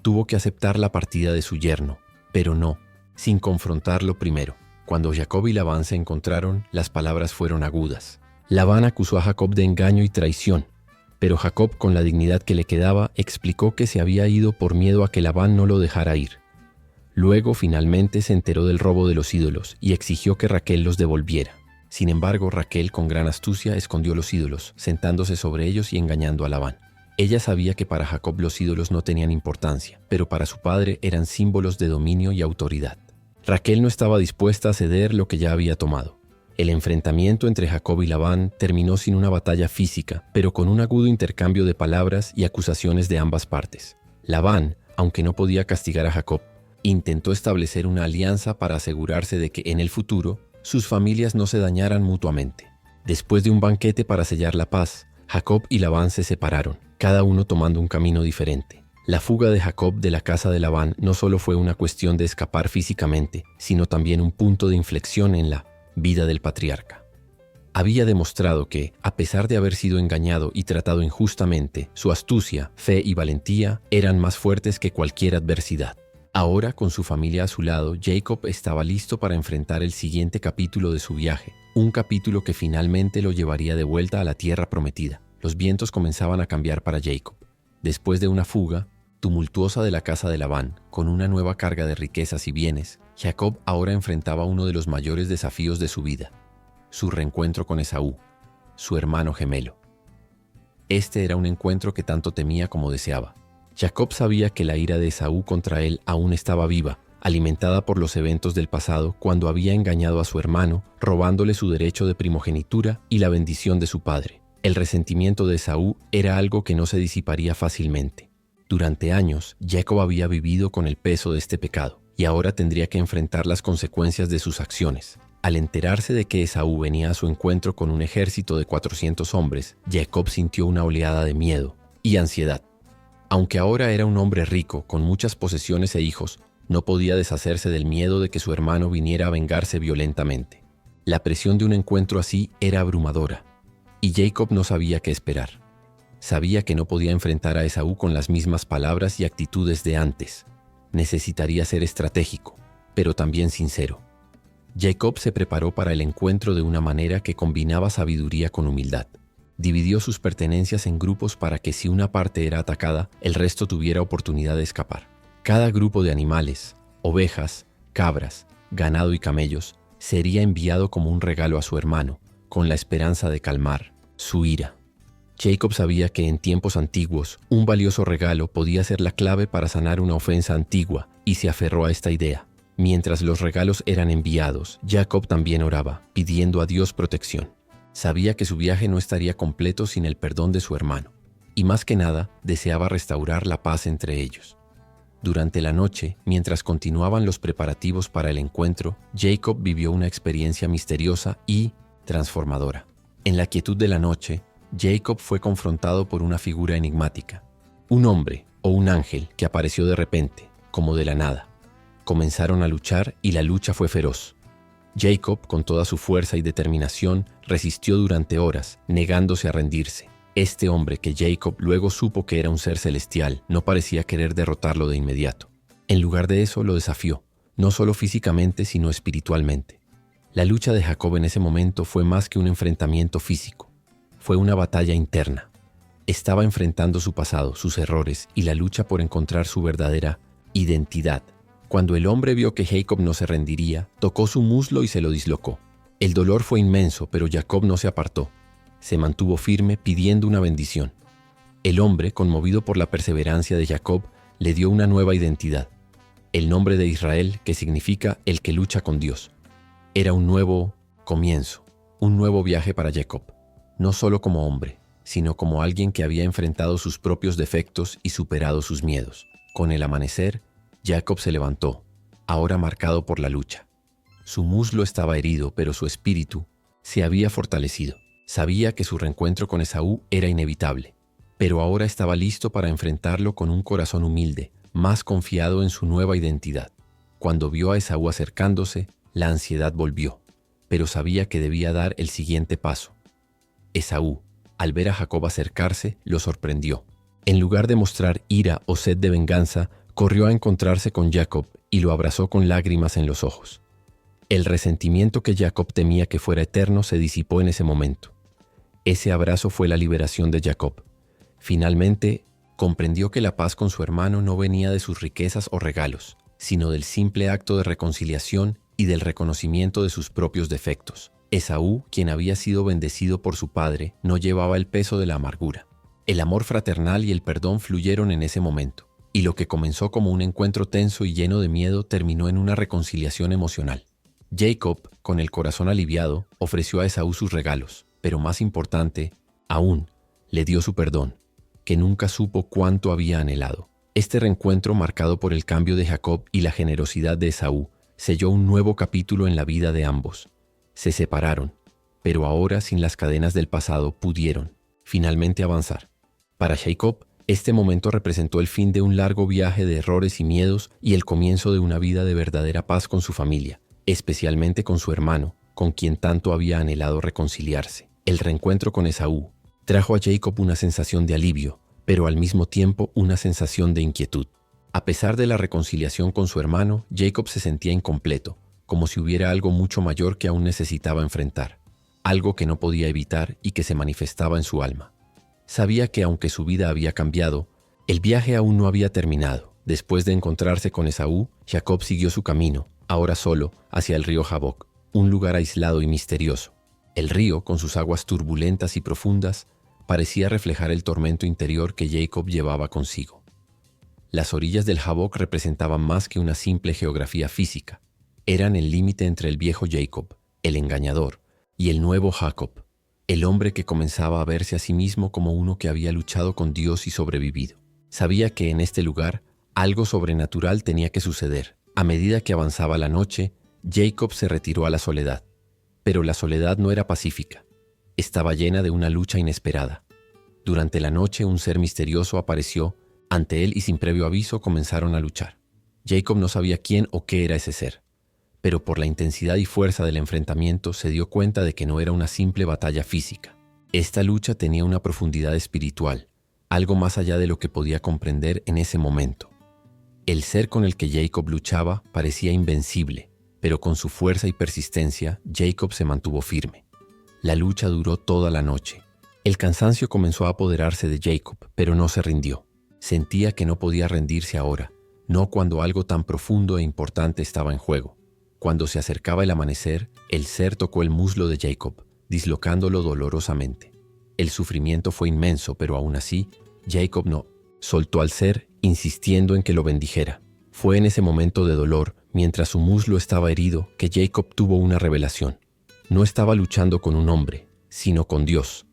Tuvo que aceptar la partida de su yerno, pero no, sin confrontarlo primero. Cuando Jacob y Labán se encontraron, las palabras fueron agudas. Labán acusó a Jacob de engaño y traición, pero Jacob, con la dignidad que le quedaba, explicó que se había ido por miedo a que Labán no lo dejara ir. Luego, finalmente, se enteró del robo de los ídolos y exigió que Raquel los devolviera. Sin embargo, Raquel, con gran astucia, escondió los ídolos, sentándose sobre ellos y engañando a Labán. Ella sabía que para Jacob los ídolos no tenían importancia, pero para su padre eran símbolos de dominio y autoridad. Raquel no estaba dispuesta a ceder lo que ya había tomado. El enfrentamiento entre Jacob y Labán terminó sin una batalla física, pero con un agudo intercambio de palabras y acusaciones de ambas partes. Labán, aunque no podía castigar a Jacob, intentó establecer una alianza para asegurarse de que en el futuro sus familias no se dañaran mutuamente. Después de un banquete para sellar la paz, Jacob y Labán se separaron, cada uno tomando un camino diferente. La fuga de Jacob de la casa de Labán no solo fue una cuestión de escapar físicamente, sino también un punto de inflexión en la vida del patriarca. Había demostrado que, a pesar de haber sido engañado y tratado injustamente, su astucia, fe y valentía eran más fuertes que cualquier adversidad. Ahora, con su familia a su lado, Jacob estaba listo para enfrentar el siguiente capítulo de su viaje, un capítulo que finalmente lo llevaría de vuelta a la tierra prometida. Los vientos comenzaban a cambiar para Jacob. Después de una fuga tumultuosa de la casa de Labán, con una nueva carga de riquezas y bienes, Jacob ahora enfrentaba uno de los mayores desafíos de su vida, su reencuentro con Esaú, su hermano gemelo. Este era un encuentro que tanto temía como deseaba. Jacob sabía que la ira de Esaú contra él aún estaba viva, alimentada por los eventos del pasado cuando había engañado a su hermano, robándole su derecho de primogenitura y la bendición de su padre. El resentimiento de Esaú era algo que no se disiparía fácilmente. Durante años, Jacob había vivido con el peso de este pecado, y ahora tendría que enfrentar las consecuencias de sus acciones. Al enterarse de que Esaú venía a su encuentro con un ejército de 400 hombres, Jacob sintió una oleada de miedo y ansiedad. Aunque ahora era un hombre rico, con muchas posesiones e hijos, no podía deshacerse del miedo de que su hermano viniera a vengarse violentamente. La presión de un encuentro así era abrumadora, y Jacob no sabía qué esperar. Sabía que no podía enfrentar a Esaú con las mismas palabras y actitudes de antes. Necesitaría ser estratégico, pero también sincero. Jacob se preparó para el encuentro de una manera que combinaba sabiduría con humildad. Dividió sus pertenencias en grupos para que si una parte era atacada, el resto tuviera oportunidad de escapar. Cada grupo de animales, ovejas, cabras, ganado y camellos, sería enviado como un regalo a su hermano, con la esperanza de calmar su ira. Jacob sabía que en tiempos antiguos, un valioso regalo podía ser la clave para sanar una ofensa antigua, y se aferró a esta idea. Mientras los regalos eran enviados, Jacob también oraba, pidiendo a Dios protección. Sabía que su viaje no estaría completo sin el perdón de su hermano, y más que nada, deseaba restaurar la paz entre ellos. Durante la noche, mientras continuaban los preparativos para el encuentro, Jacob vivió una experiencia misteriosa y transformadora. En la quietud de la noche, Jacob fue confrontado por una figura enigmática, un hombre o un ángel que apareció de repente, como de la nada. Comenzaron a luchar y la lucha fue feroz. Jacob, con toda su fuerza y determinación, resistió durante horas, negándose a rendirse. Este hombre, que Jacob luego supo que era un ser celestial, no parecía querer derrotarlo de inmediato. En lugar de eso, lo desafió, no solo físicamente, sino espiritualmente. La lucha de Jacob en ese momento fue más que un enfrentamiento físico. Fue una batalla interna. Estaba enfrentando su pasado, sus errores y la lucha por encontrar su verdadera identidad. Cuando el hombre vio que Jacob no se rendiría, tocó su muslo y se lo dislocó. El dolor fue inmenso, pero Jacob no se apartó. Se mantuvo firme pidiendo una bendición. El hombre, conmovido por la perseverancia de Jacob, le dio una nueva identidad. El nombre de Israel, que significa el que lucha con Dios. Era un nuevo comienzo, un nuevo viaje para Jacob. No solo como hombre, sino como alguien que había enfrentado sus propios defectos y superado sus miedos. Con el amanecer, Jacob se levantó, ahora marcado por la lucha. Su muslo estaba herido, pero su espíritu se había fortalecido. Sabía que su reencuentro con Esaú era inevitable. pero ahora estaba listo para enfrentarlo con un corazón humilde, más confiado en su nueva identidad. Cuando vio a Esaú acercándose, la ansiedad volvió, pero sabía que debía dar el siguiente paso. Esaú, al ver a Jacob acercarse, lo sorprendió. En lugar de mostrar ira o sed de venganza, corrió a encontrarse con Jacob y lo abrazó con lágrimas en los ojos. El resentimiento que Jacob temía que fuera eterno se disipó en ese momento. Ese abrazo fue la liberación de Jacob. Finalmente, comprendió que la paz con su hermano no venía de sus riquezas o regalos, sino del simple acto de reconciliación y del reconocimiento de sus propios defectos. Esaú, quien había sido bendecido por su padre, no llevaba el peso de la amargura. El amor fraternal y el perdón fluyeron en ese momento, y lo que comenzó como un encuentro tenso y lleno de miedo terminó en una reconciliación emocional. Jacob, con el corazón aliviado, ofreció a Esaú sus regalos, pero más importante, aún, le dio su perdón, que nunca supo cuánto había anhelado. Este reencuentro, marcado por el cambio de Jacob y la generosidad de Esaú, selló un nuevo capítulo en la vida de ambos. Se separaron, pero ahora, sin las cadenas del pasado, pudieron, finalmente, avanzar. Para Jacob, este momento representó el fin de un largo viaje de errores y miedos y el comienzo de una vida de verdadera paz con su familia, especialmente con su hermano, con quien tanto había anhelado reconciliarse. El reencuentro con Esaú trajo a Jacob una sensación de alivio, pero al mismo tiempo una sensación de inquietud. A pesar de la reconciliación con su hermano, Jacob se sentía incompleto, como si hubiera algo mucho mayor que aún necesitaba enfrentar, algo que no podía evitar y que se manifestaba en su alma. Sabía que aunque su vida había cambiado, el viaje aún no había terminado. Después de encontrarse con Esaú, Jacob siguió su camino, ahora solo, hacia el río Jaboc, un lugar aislado y misterioso. El río, con sus aguas turbulentas y profundas, parecía reflejar el tormento interior que Jacob llevaba consigo. Las orillas del Jaboc representaban más que una simple geografía física. Eran el límite entre el viejo Jacob, el engañador, y el nuevo Jacob, el hombre que comenzaba a verse a sí mismo como uno que había luchado con Dios y sobrevivido. Sabía que en este lugar algo sobrenatural tenía que suceder. A medida que avanzaba la noche, Jacob se retiró a la soledad. Pero la soledad no era pacífica. Estaba llena de una lucha inesperada. Durante la noche, un ser misterioso apareció ante él y sin previo aviso comenzaron a luchar. Jacob no sabía quién o qué era ese ser, pero por la intensidad y fuerza del enfrentamiento se dio cuenta de que no era una simple batalla física. Esta lucha tenía una profundidad espiritual, algo más allá de lo que podía comprender en ese momento. El ser con el que Jacob luchaba parecía invencible, pero con su fuerza y persistencia, Jacob se mantuvo firme. La lucha duró toda la noche. El cansancio comenzó a apoderarse de Jacob, pero no se rindió. Sentía que no podía rendirse ahora, no cuando algo tan profundo e importante estaba en juego. Cuando se acercaba el amanecer, el ser tocó el muslo de Jacob, dislocándolo dolorosamente. El sufrimiento fue inmenso, pero aún así, Jacob no soltó al ser, insistiendo en que lo bendijera. Fue en ese momento de dolor, mientras su muslo estaba herido, que Jacob tuvo una revelación. No estaba luchando con un hombre, sino con Dios.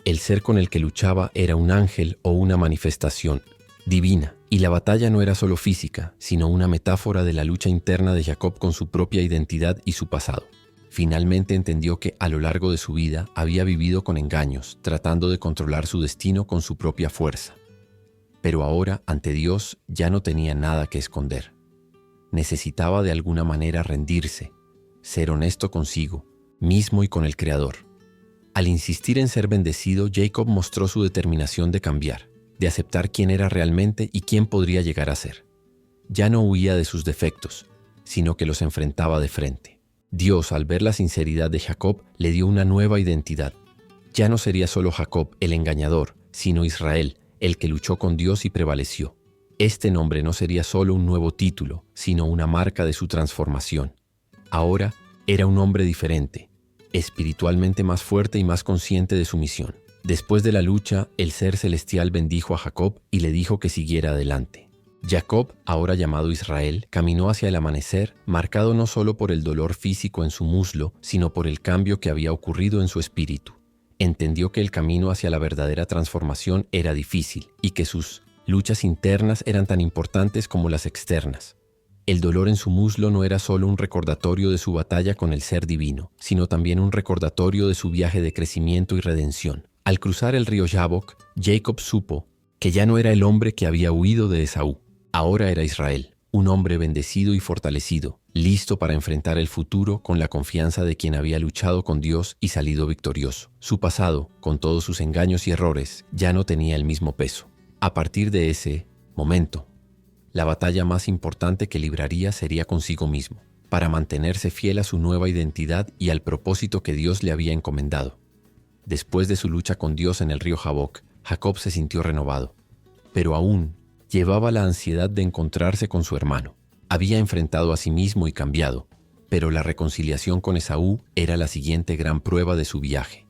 El ser con el que luchaba era un ángel o una manifestación divina, y la batalla no era solo física, sino una metáfora de la lucha interna de Jacob con su propia identidad y su pasado. Finalmente entendió que a lo largo de su vida había vivido con engaños, tratando de controlar su destino con su propia fuerza. Pero ahora, ante Dios, ya no tenía nada que esconder. Necesitaba de alguna manera rendirse, ser honesto consigo mismo y con el Creador. Al insistir en ser bendecido, Jacob mostró su determinación de cambiar, de aceptar quién era realmente y quién podría llegar a ser. Ya no huía de sus defectos, sino que los enfrentaba de frente. Dios, al ver la sinceridad de Jacob, le dio una nueva identidad. Ya no sería solo Jacob, el engañador, sino Israel, el que luchó con Dios y prevaleció. Este nombre no sería solo un nuevo título, sino una marca de su transformación. Ahora era un hombre diferente, espiritualmente más fuerte y más consciente de su misión. Después de la lucha, el ser celestial bendijo a Jacob y le dijo que siguiera adelante. Jacob, ahora llamado Israel, caminó hacia el amanecer, marcado no solo por el dolor físico en su muslo, sino por el cambio que había ocurrido en su espíritu. Entendió que el camino hacia la verdadera transformación era difícil y que sus luchas internas eran tan importantes como las externas. El dolor en su muslo no era solo un recordatorio de su batalla con el ser divino, sino también un recordatorio de su viaje de crecimiento y redención. Al cruzar el río Jabbok, Jacob supo que ya no era el hombre que había huido de Esaú. Ahora era Israel, un hombre bendecido y fortalecido, listo para enfrentar el futuro con la confianza de quien había luchado con Dios y salido victorioso. Su pasado, con todos sus engaños y errores, ya no tenía el mismo peso. A partir de ese momento, la batalla más importante que libraría sería consigo mismo, para mantenerse fiel a su nueva identidad y al propósito que Dios le había encomendado. Después de su lucha con Dios en el río Jabbok, Jacob se sintió renovado, pero aún llevaba la ansiedad de encontrarse con su hermano. Había enfrentado a sí mismo y cambiado, pero la reconciliación con Esaú era la siguiente gran prueba de su viaje.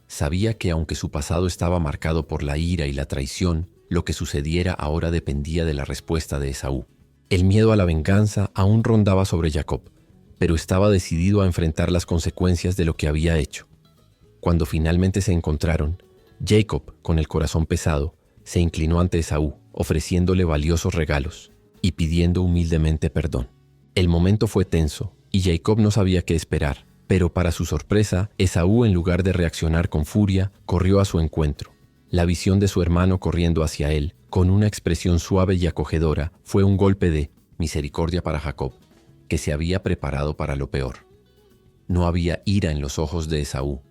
Sabía que aunque su pasado estaba marcado por la ira y la traición, lo que sucediera ahora dependía de la respuesta de Esaú. El miedo a la venganza aún rondaba sobre Jacob, pero estaba decidido a enfrentar las consecuencias de lo que había hecho. Cuando finalmente se encontraron, Jacob, con el corazón pesado, se inclinó ante Esaú, ofreciéndole valiosos regalos y pidiendo humildemente perdón. El momento fue tenso y Jacob no sabía qué esperar, pero para su sorpresa, Esaú, en lugar de reaccionar con furia, corrió a su encuentro. La visión de su hermano corriendo hacia él, con una expresión suave y acogedora, fue un golpe de misericordia para Jacob, que se había preparado para lo peor. No había ira en los ojos de Esaú,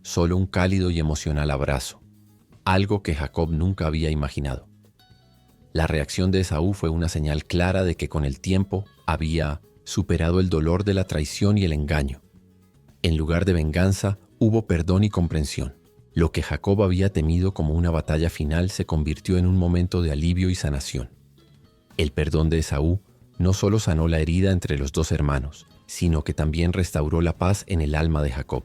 solo un cálido y emocional abrazo, algo que Jacob nunca había imaginado. La reacción de Esaú fue una señal clara de que con el tiempo había superado el dolor de la traición y el engaño. En lugar de venganza, hubo perdón y comprensión. Lo que Jacob había temido como una batalla final se convirtió en un momento de alivio y sanación. El perdón de Esaú no solo sanó la herida entre los dos hermanos, sino que también restauró la paz en el alma de Jacob,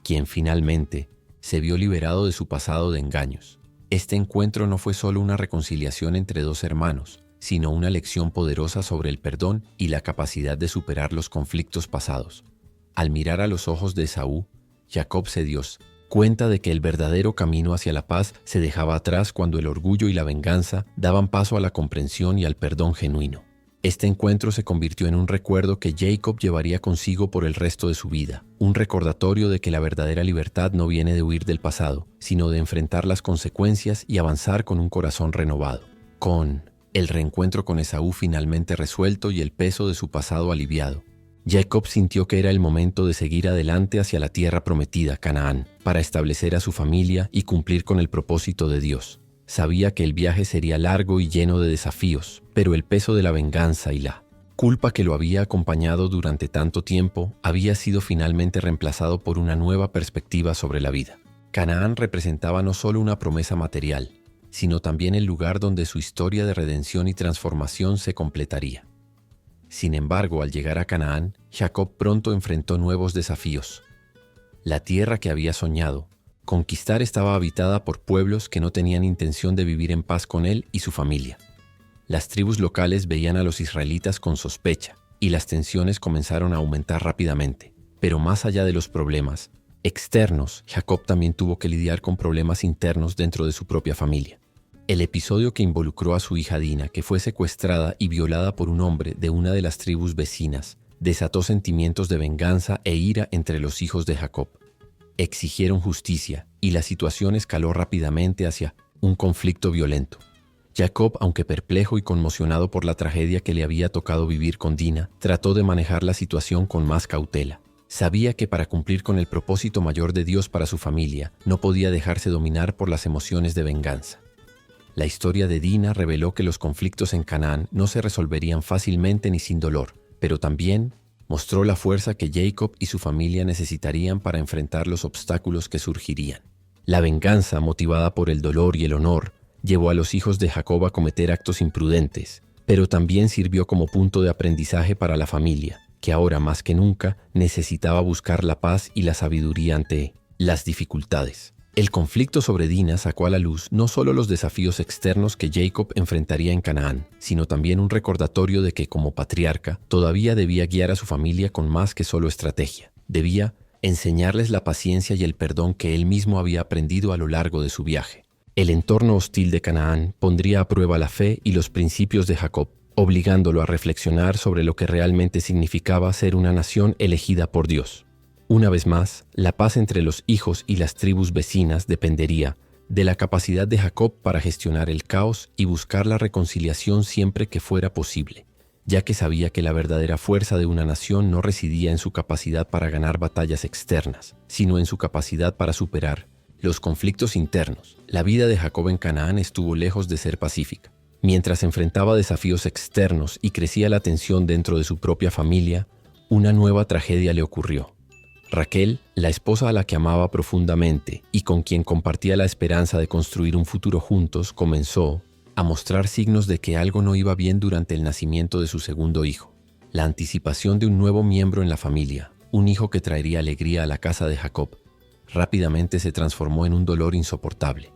quien finalmente se vio liberado de su pasado de engaños. Este encuentro no fue solo una reconciliación entre dos hermanos, sino una lección poderosa sobre el perdón y la capacidad de superar los conflictos pasados. Al mirar a los ojos de Esaú, Jacob se dio cuenta de que el verdadero camino hacia la paz se dejaba atrás cuando el orgullo y la venganza daban paso a la comprensión y al perdón genuino. Este encuentro se convirtió en un recuerdo que Jacob llevaría consigo por el resto de su vida, un recordatorio de que la verdadera libertad no viene de huir del pasado, sino de enfrentar las consecuencias y avanzar con un corazón renovado. Con el reencuentro con Esaú finalmente resuelto y el peso de su pasado aliviado, Jacob sintió que era el momento de seguir adelante hacia la tierra prometida, Canaán, para establecer a su familia y cumplir con el propósito de Dios. Sabía que el viaje sería largo y lleno de desafíos, pero el peso de la venganza y la culpa que lo había acompañado durante tanto tiempo había sido finalmente reemplazado por una nueva perspectiva sobre la vida. Canaán representaba no solo una promesa material, sino también el lugar donde su historia de redención y transformación se completaría. Sin embargo, al llegar a Canaán, Jacob pronto enfrentó nuevos desafíos. La tierra que había soñado conquistar estaba habitada por pueblos que no tenían intención de vivir en paz con él y su familia. Las tribus locales veían a los israelitas con sospecha y las tensiones comenzaron a aumentar rápidamente. Pero más allá de los problemas externos, Jacob también tuvo que lidiar con problemas internos dentro de su propia familia. El episodio que involucró a su hija Dina, que fue secuestrada y violada por un hombre de una de las tribus vecinas, desató sentimientos de venganza e ira entre los hijos de Jacob. Exigieron justicia y la situación escaló rápidamente hacia un conflicto violento. Jacob, aunque perplejo y conmocionado por la tragedia que le había tocado vivir con Dina, trató de manejar la situación con más cautela. Sabía que para cumplir con el propósito mayor de Dios para su familia, no podía dejarse dominar por las emociones de venganza. La historia de Dina reveló que los conflictos en Canaán no se resolverían fácilmente ni sin dolor, pero también mostró la fuerza que Jacob y su familia necesitarían para enfrentar los obstáculos que surgirían. La venganza, motivada por el dolor y el honor, llevó a los hijos de Jacob a cometer actos imprudentes, pero también sirvió como punto de aprendizaje para la familia, que ahora más que nunca necesitaba buscar la paz y la sabiduría ante las dificultades. El conflicto sobre Dina sacó a la luz no solo los desafíos externos que Jacob enfrentaría en Canaán, sino también un recordatorio de que como patriarca todavía debía guiar a su familia con más que solo estrategia. Debía enseñarles la paciencia y el perdón que él mismo había aprendido a lo largo de su viaje. El entorno hostil de Canaán pondría a prueba la fe y los principios de Jacob, obligándolo a reflexionar sobre lo que realmente significaba ser una nación elegida por Dios. Una vez más, la paz entre los hijos y las tribus vecinas dependería de la capacidad de Jacob para gestionar el caos y buscar la reconciliación siempre que fuera posible, ya que sabía que la verdadera fuerza de una nación no residía en su capacidad para ganar batallas externas, sino en su capacidad para superar los conflictos internos. La vida de Jacob en Canaán estuvo lejos de ser pacífica. Mientras enfrentaba desafíos externos y crecía la tensión dentro de su propia familia, una nueva tragedia le ocurrió. Raquel, la esposa a la que amaba profundamente y con quien compartía la esperanza de construir un futuro juntos, comenzó a mostrar signos de que algo no iba bien durante el nacimiento de su segundo hijo. La anticipación de un nuevo miembro en la familia, un hijo que traería alegría a la casa de Jacob, rápidamente se transformó en un dolor insoportable.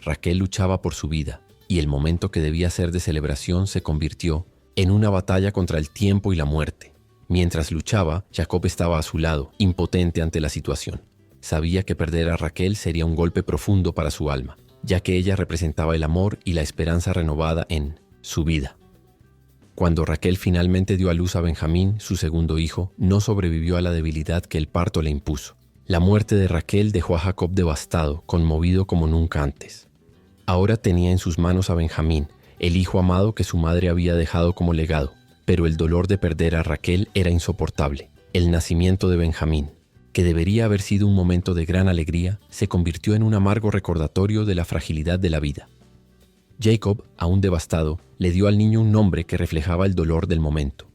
Raquel luchaba por su vida, y el momento que debía ser de celebración se convirtió en una batalla contra el tiempo y la muerte. Mientras luchaba, Jacob estaba a su lado, impotente ante la situación. Sabía que perder a Raquel sería un golpe profundo para su alma, ya que ella representaba el amor y la esperanza renovada en su vida. Cuando Raquel finalmente dio a luz a Benjamín, su segundo hijo, no sobrevivió a la debilidad que el parto le impuso. La muerte de Raquel dejó a Jacob devastado, conmovido como nunca antes. Ahora tenía en sus manos a Benjamín, el hijo amado que su madre había dejado como legado. Pero el dolor de perder a Raquel era insoportable. El nacimiento de Benjamín, que debería haber sido un momento de gran alegría, se convirtió en un amargo recordatorio de la fragilidad de la vida. Jacob, aún devastado, le dio al niño un nombre que reflejaba el dolor del momento.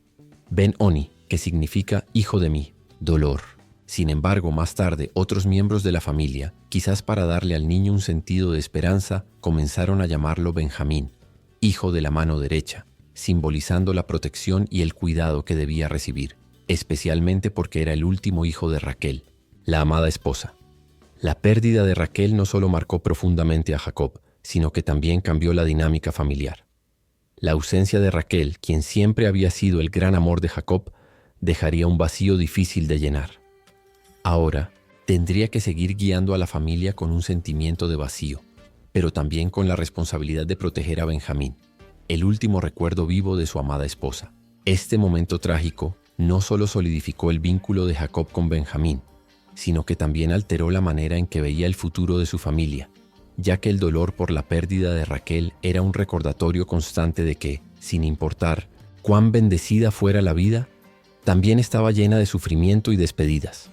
Ben-Oni, que significa hijo de mí, dolor. Sin embargo, más tarde, otros miembros de la familia, quizás para darle al niño un sentido de esperanza, comenzaron a llamarlo Benjamín, hijo de la mano derecha, simbolizando la protección y el cuidado que debía recibir, especialmente porque era el último hijo de Raquel, la amada esposa. La pérdida de Raquel no solo marcó profundamente a Jacob, sino que también cambió la dinámica familiar. La ausencia de Raquel, quien siempre había sido el gran amor de Jacob, dejaría un vacío difícil de llenar. Ahora, tendría que seguir guiando a la familia con un sentimiento de vacío, pero también con la responsabilidad de proteger a Benjamín, el último recuerdo vivo de su amada esposa. Este momento trágico no solo solidificó el vínculo de Jacob con Benjamín, sino que también alteró la manera en que veía el futuro de su familia, ya que el dolor por la pérdida de Raquel era un recordatorio constante de que, sin importar cuán bendecida fuera la vida, también estaba llena de sufrimiento y despedidas.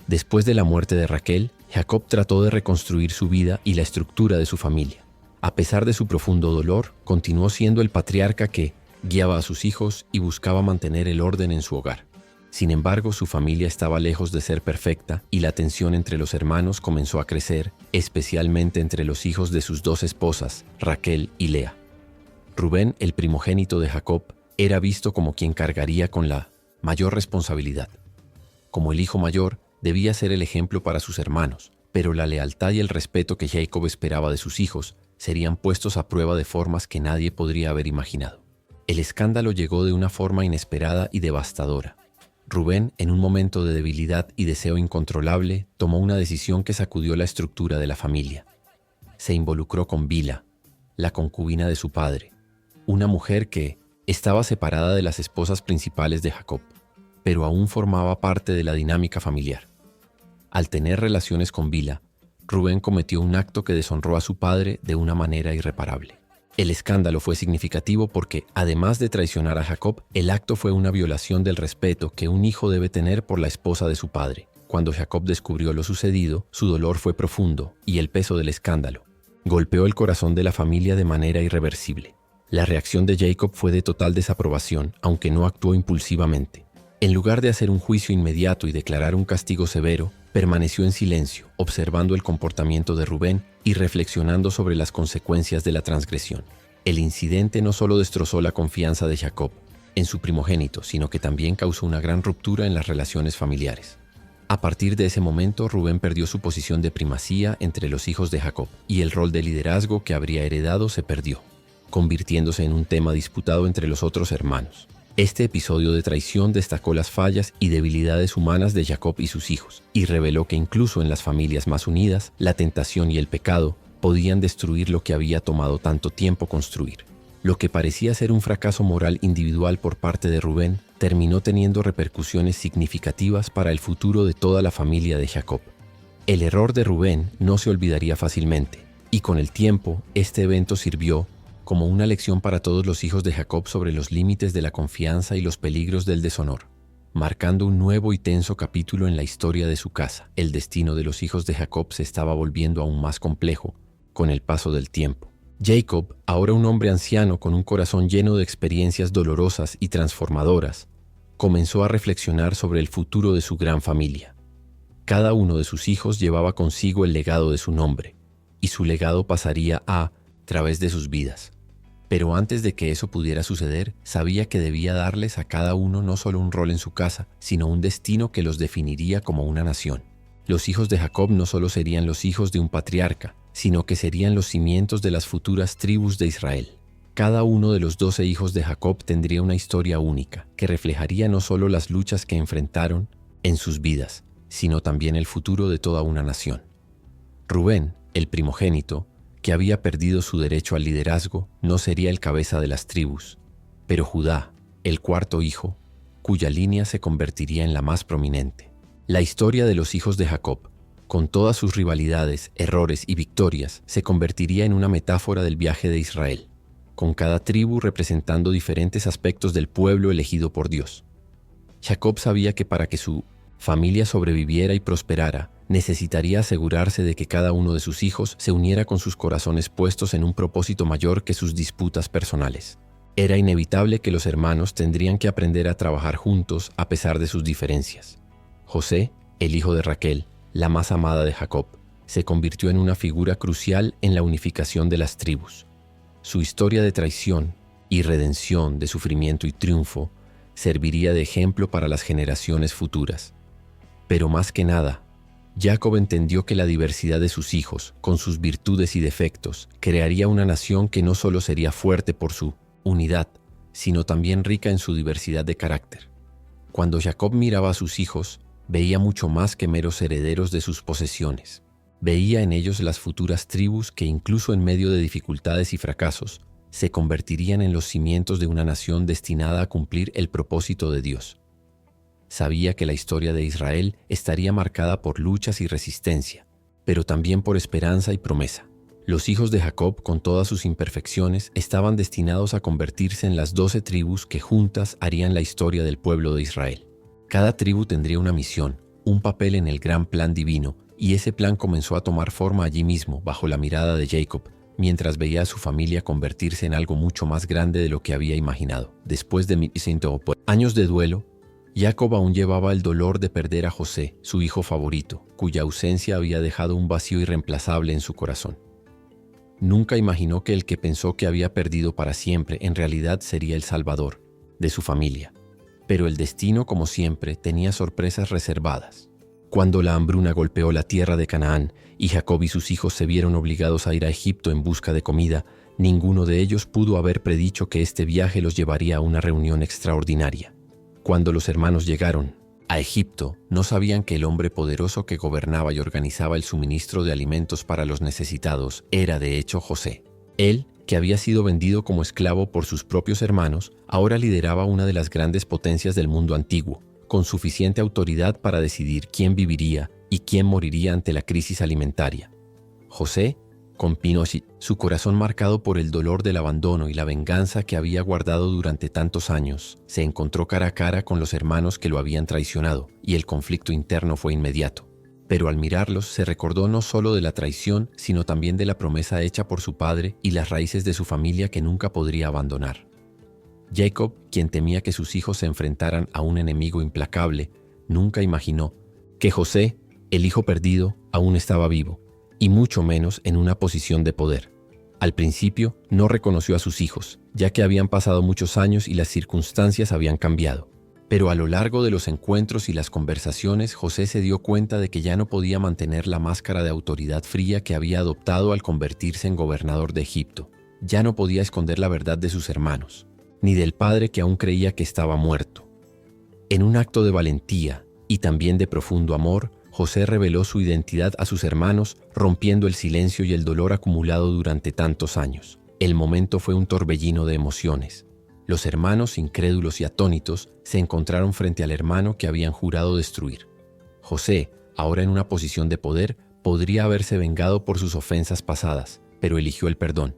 Después de la muerte de Raquel, Jacob trató de reconstruir su vida y la estructura de su familia. A pesar de su profundo dolor, continuó siendo el patriarca que guiaba a sus hijos y buscaba mantener el orden en su hogar. Sin embargo, su familia estaba lejos de ser perfecta y la tensión entre los hermanos comenzó a crecer, especialmente entre los hijos de sus dos esposas, Raquel y Lea. Rubén, el primogénito de Jacob, era visto como quien cargaría con la mayor responsabilidad. Como el hijo mayor, debía ser el ejemplo para sus hermanos, pero la lealtad y el respeto que Jacob esperaba de sus hijos serían puestos a prueba de formas que nadie podría haber imaginado. El escándalo llegó de una forma inesperada y devastadora. Rubén, en un momento de debilidad y deseo incontrolable, tomó una decisión que sacudió la estructura de la familia. Se involucró con Bilha, la concubina de su padre, una mujer que estaba separada de las esposas principales de Jacob, pero aún formaba parte de la dinámica familiar. Al tener relaciones con Bilha, Rubén cometió un acto que deshonró a su padre de una manera irreparable. El escándalo fue significativo porque, además de traicionar a Jacob, el acto fue una violación del respeto que un hijo debe tener por la esposa de su padre. Cuando Jacob descubrió lo sucedido, su dolor fue profundo y el peso del escándalo golpeó el corazón de la familia de manera irreversible. La reacción de Jacob fue de total desaprobación, aunque no actuó impulsivamente. En lugar de hacer un juicio inmediato y declarar un castigo severo, permaneció en silencio, observando el comportamiento de Rubén y reflexionando sobre las consecuencias de la transgresión. El incidente no solo destrozó la confianza de Jacob en su primogénito, sino que también causó una gran ruptura en las relaciones familiares. A partir de ese momento, Rubén perdió su posición de primacía entre los hijos de Jacob, y el rol de liderazgo que habría heredado se perdió, convirtiéndose en un tema disputado entre los otros hermanos. Este episodio de traición destacó las fallas y debilidades humanas de Jacob y sus hijos, y reveló que incluso en las familias más unidas, la tentación y el pecado podían destruir lo que había tomado tanto tiempo construir. Lo que parecía ser un fracaso moral individual por parte de Rubén terminó teniendo repercusiones significativas para el futuro de toda la familia de Jacob. El error de Rubén no se olvidaría fácilmente, y con el tiempo este evento sirvió como una lección para todos los hijos de Jacob sobre los límites de la confianza y los peligros del deshonor, marcando un nuevo y tenso capítulo en la historia de su casa. El destino de los hijos de Jacob se estaba volviendo aún más complejo con el paso del tiempo. Jacob, ahora un hombre anciano con un corazón lleno de experiencias dolorosas y transformadoras, comenzó a reflexionar sobre el futuro de su gran familia. Cada uno de sus hijos llevaba consigo el legado de su nombre, y su legado pasaría a través de sus vidas. Pero antes de que eso pudiera suceder, sabía que debía darles a cada uno no solo un rol en su casa, sino un destino que los definiría como una nación. Los hijos de Jacob no solo serían los hijos de un patriarca, sino que serían los cimientos de las futuras tribus de Israel. Cada uno de los 12 hijos de Jacob tendría una historia única, que reflejaría no solo las luchas que enfrentaron en sus vidas, sino también el futuro de toda una nación. Rubén, el primogénito, que había perdido su derecho al liderazgo, no sería el cabeza de las tribus, pero Judá, el cuarto hijo, cuya línea se convertiría en la más prominente. La historia de los hijos de Jacob, con todas sus rivalidades, errores y victorias, se convertiría en una metáfora del viaje de Israel, con cada tribu representando diferentes aspectos del pueblo elegido por Dios. Jacob sabía que para que su familia sobreviviera y prosperara, necesitaría asegurarse de que cada uno de sus hijos se uniera con sus corazones puestos en un propósito mayor que sus disputas personales. Era inevitable que los hermanos tendrían que aprender a trabajar juntos a pesar de sus diferencias. José, el hijo de Raquel, la más amada de Jacob, se convirtió en una figura crucial en la unificación de las tribus. Su historia de traición y redención, de sufrimiento y triunfo, serviría de ejemplo para las generaciones futuras. Pero más que nada, Jacob entendió que la diversidad de sus hijos, con sus virtudes y defectos, crearía una nación que no solo sería fuerte por su unidad, sino también rica en su diversidad de carácter. Cuando Jacob miraba a sus hijos, veía mucho más que meros herederos de sus posesiones. Veía en ellos las futuras tribus que, incluso en medio de dificultades y fracasos, se convertirían en los cimientos de una nación destinada a cumplir el propósito de Dios. Sabía que la historia de Israel estaría marcada por luchas y resistencia, pero también por esperanza y promesa. Los hijos de Jacob, con todas sus imperfecciones, estaban destinados a convertirse en las 12 tribus que juntas harían la historia del pueblo de Israel. Cada tribu tendría una misión, un papel en el gran plan divino, y ese plan comenzó a tomar forma allí mismo, bajo la mirada de Jacob, mientras veía a su familia convertirse en algo mucho más grande de lo que había imaginado. Después de años de duelo, Jacob aún llevaba el dolor de perder a José, su hijo favorito, cuya ausencia había dejado un vacío irreemplazable en su corazón. Nunca imaginó que el que pensó que había perdido para siempre en realidad sería el salvador de su familia. Pero el destino, como siempre, tenía sorpresas reservadas. Cuando la hambruna golpeó la tierra de Canaán y Jacob y sus hijos se vieron obligados a ir a Egipto en busca de comida, ninguno de ellos pudo haber predicho que este viaje los llevaría a una reunión extraordinaria. Cuando los hermanos llegaron a Egipto, no sabían que el hombre poderoso que gobernaba y organizaba el suministro de alimentos para los necesitados era de hecho José. Él, que había sido vendido como esclavo por sus propios hermanos, ahora lideraba una de las grandes potencias del mundo antiguo, con suficiente autoridad para decidir quién viviría y quién moriría ante la crisis alimentaria. José, con Pinochet, su corazón marcado por el dolor del abandono y la venganza que había guardado durante tantos años, se encontró cara a cara con los hermanos que lo habían traicionado, y el conflicto interno fue inmediato. Pero al mirarlos se recordó no solo de la traición, sino también de la promesa hecha por su padre y las raíces de su familia que nunca podría abandonar. Jacob, quien temía que sus hijos se enfrentaran a un enemigo implacable, nunca imaginó que José, el hijo perdido, aún estaba vivo, y mucho menos en una posición de poder. Al principio no reconoció a sus hijos, ya que habían pasado muchos años y las circunstancias habían cambiado. Pero a lo largo de los encuentros y las conversaciones, José se dio cuenta de que ya no podía mantener la máscara de autoridad fría que había adoptado al convertirse en gobernador de Egipto. Ya no podía esconder la verdad de sus hermanos, ni del padre que aún creía que estaba muerto. En un acto de valentía y también de profundo amor, José reveló su identidad a sus hermanos, rompiendo el silencio y el dolor acumulado durante tantos años. El momento fue un torbellino de emociones. Los hermanos, incrédulos y atónitos, se encontraron frente al hermano que habían jurado destruir. José, ahora en una posición de poder, podría haberse vengado por sus ofensas pasadas, pero eligió el perdón.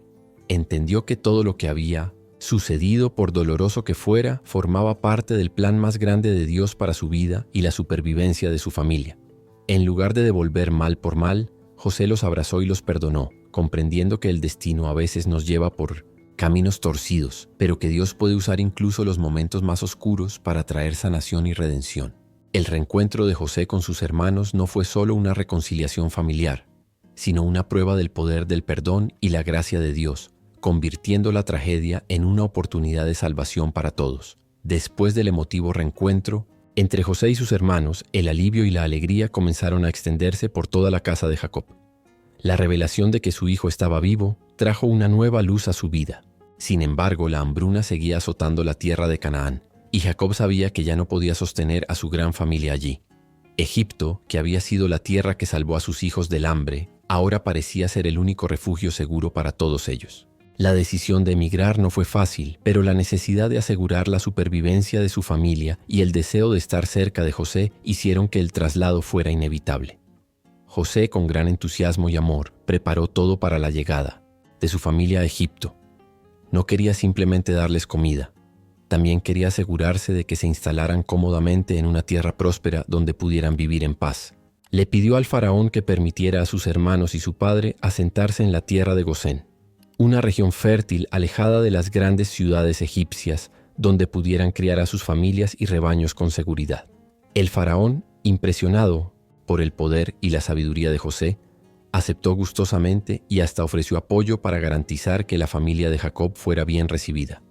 Entendió que todo lo que había sucedido, por doloroso que fuera, formaba parte del plan más grande de Dios para su vida y la supervivencia de su familia. En lugar de devolver mal por mal, José los abrazó y los perdonó, comprendiendo que el destino a veces nos lleva por caminos torcidos, pero que Dios puede usar incluso los momentos más oscuros para traer sanación y redención. El reencuentro de José con sus hermanos no fue solo una reconciliación familiar, sino una prueba del poder del perdón y la gracia de Dios, convirtiendo la tragedia en una oportunidad de salvación para todos. Después del emotivo reencuentro, entre José y sus hermanos, el alivio y la alegría comenzaron a extenderse por toda la casa de Jacob. La revelación de que su hijo estaba vivo trajo una nueva luz a su vida. Sin embargo, la hambruna seguía azotando la tierra de Canaán, y Jacob sabía que ya no podía sostener a su gran familia allí. Egipto, que había sido la tierra que salvó a sus hijos del hambre, ahora parecía ser el único refugio seguro para todos ellos. La decisión de emigrar no fue fácil, pero la necesidad de asegurar la supervivencia de su familia y el deseo de estar cerca de José hicieron que el traslado fuera inevitable. José, con gran entusiasmo y amor, preparó todo para la llegada de su familia a Egipto. No quería simplemente darles comida. También quería asegurarse de que se instalaran cómodamente en una tierra próspera donde pudieran vivir en paz. Le pidió al faraón que permitiera a sus hermanos y su padre asentarse en la tierra de Gosén, una región fértil alejada de las grandes ciudades egipcias, donde pudieran criar a sus familias y rebaños con seguridad. El faraón, impresionado por el poder y la sabiduría de José, aceptó gustosamente y hasta ofreció apoyo para garantizar que la familia de Jacob fuera bien recibida.